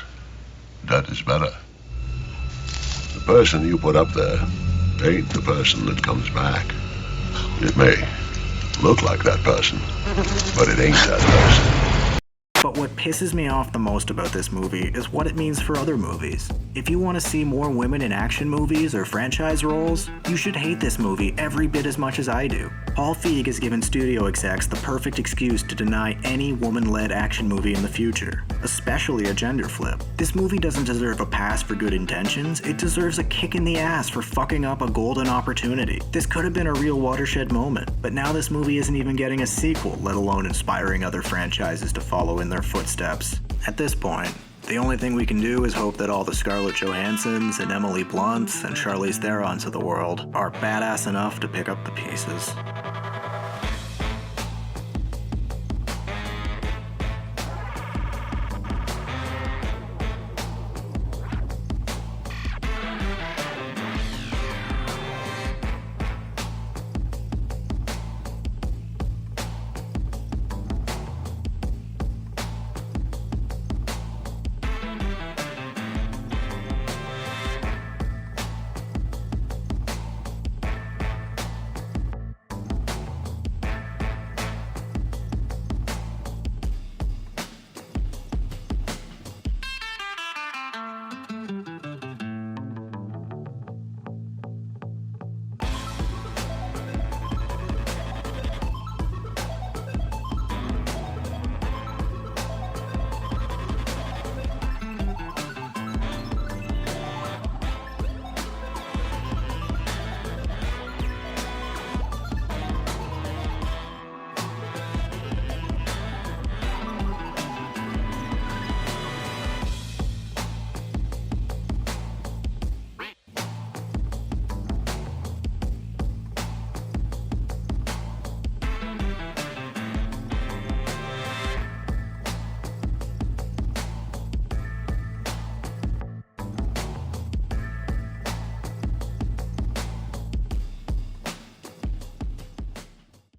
that is better. The person you put up there ain't the person that comes back. It may, look like that person, but it ain't that person. But what pisses me off the most about this movie is what it means for other movies. If you want to see more women in action movies or franchise roles, you should hate this movie every bit as much as I do. Paul Feig has given studio execs the perfect excuse to deny any woman-led action movie in the future, especially a gender flip. This movie doesn't deserve a pass for good intentions, it deserves a kick in the ass for fucking up a golden opportunity. This could have been a real watershed moment, but now this movie isn't even getting a sequel, let alone inspiring other franchises to follow in their footsteps. At this point, the only thing we can do is hope that all the Scarlett Johanssons and Emily Blunts and Charlize Therons of the world are badass enough to pick up the pieces.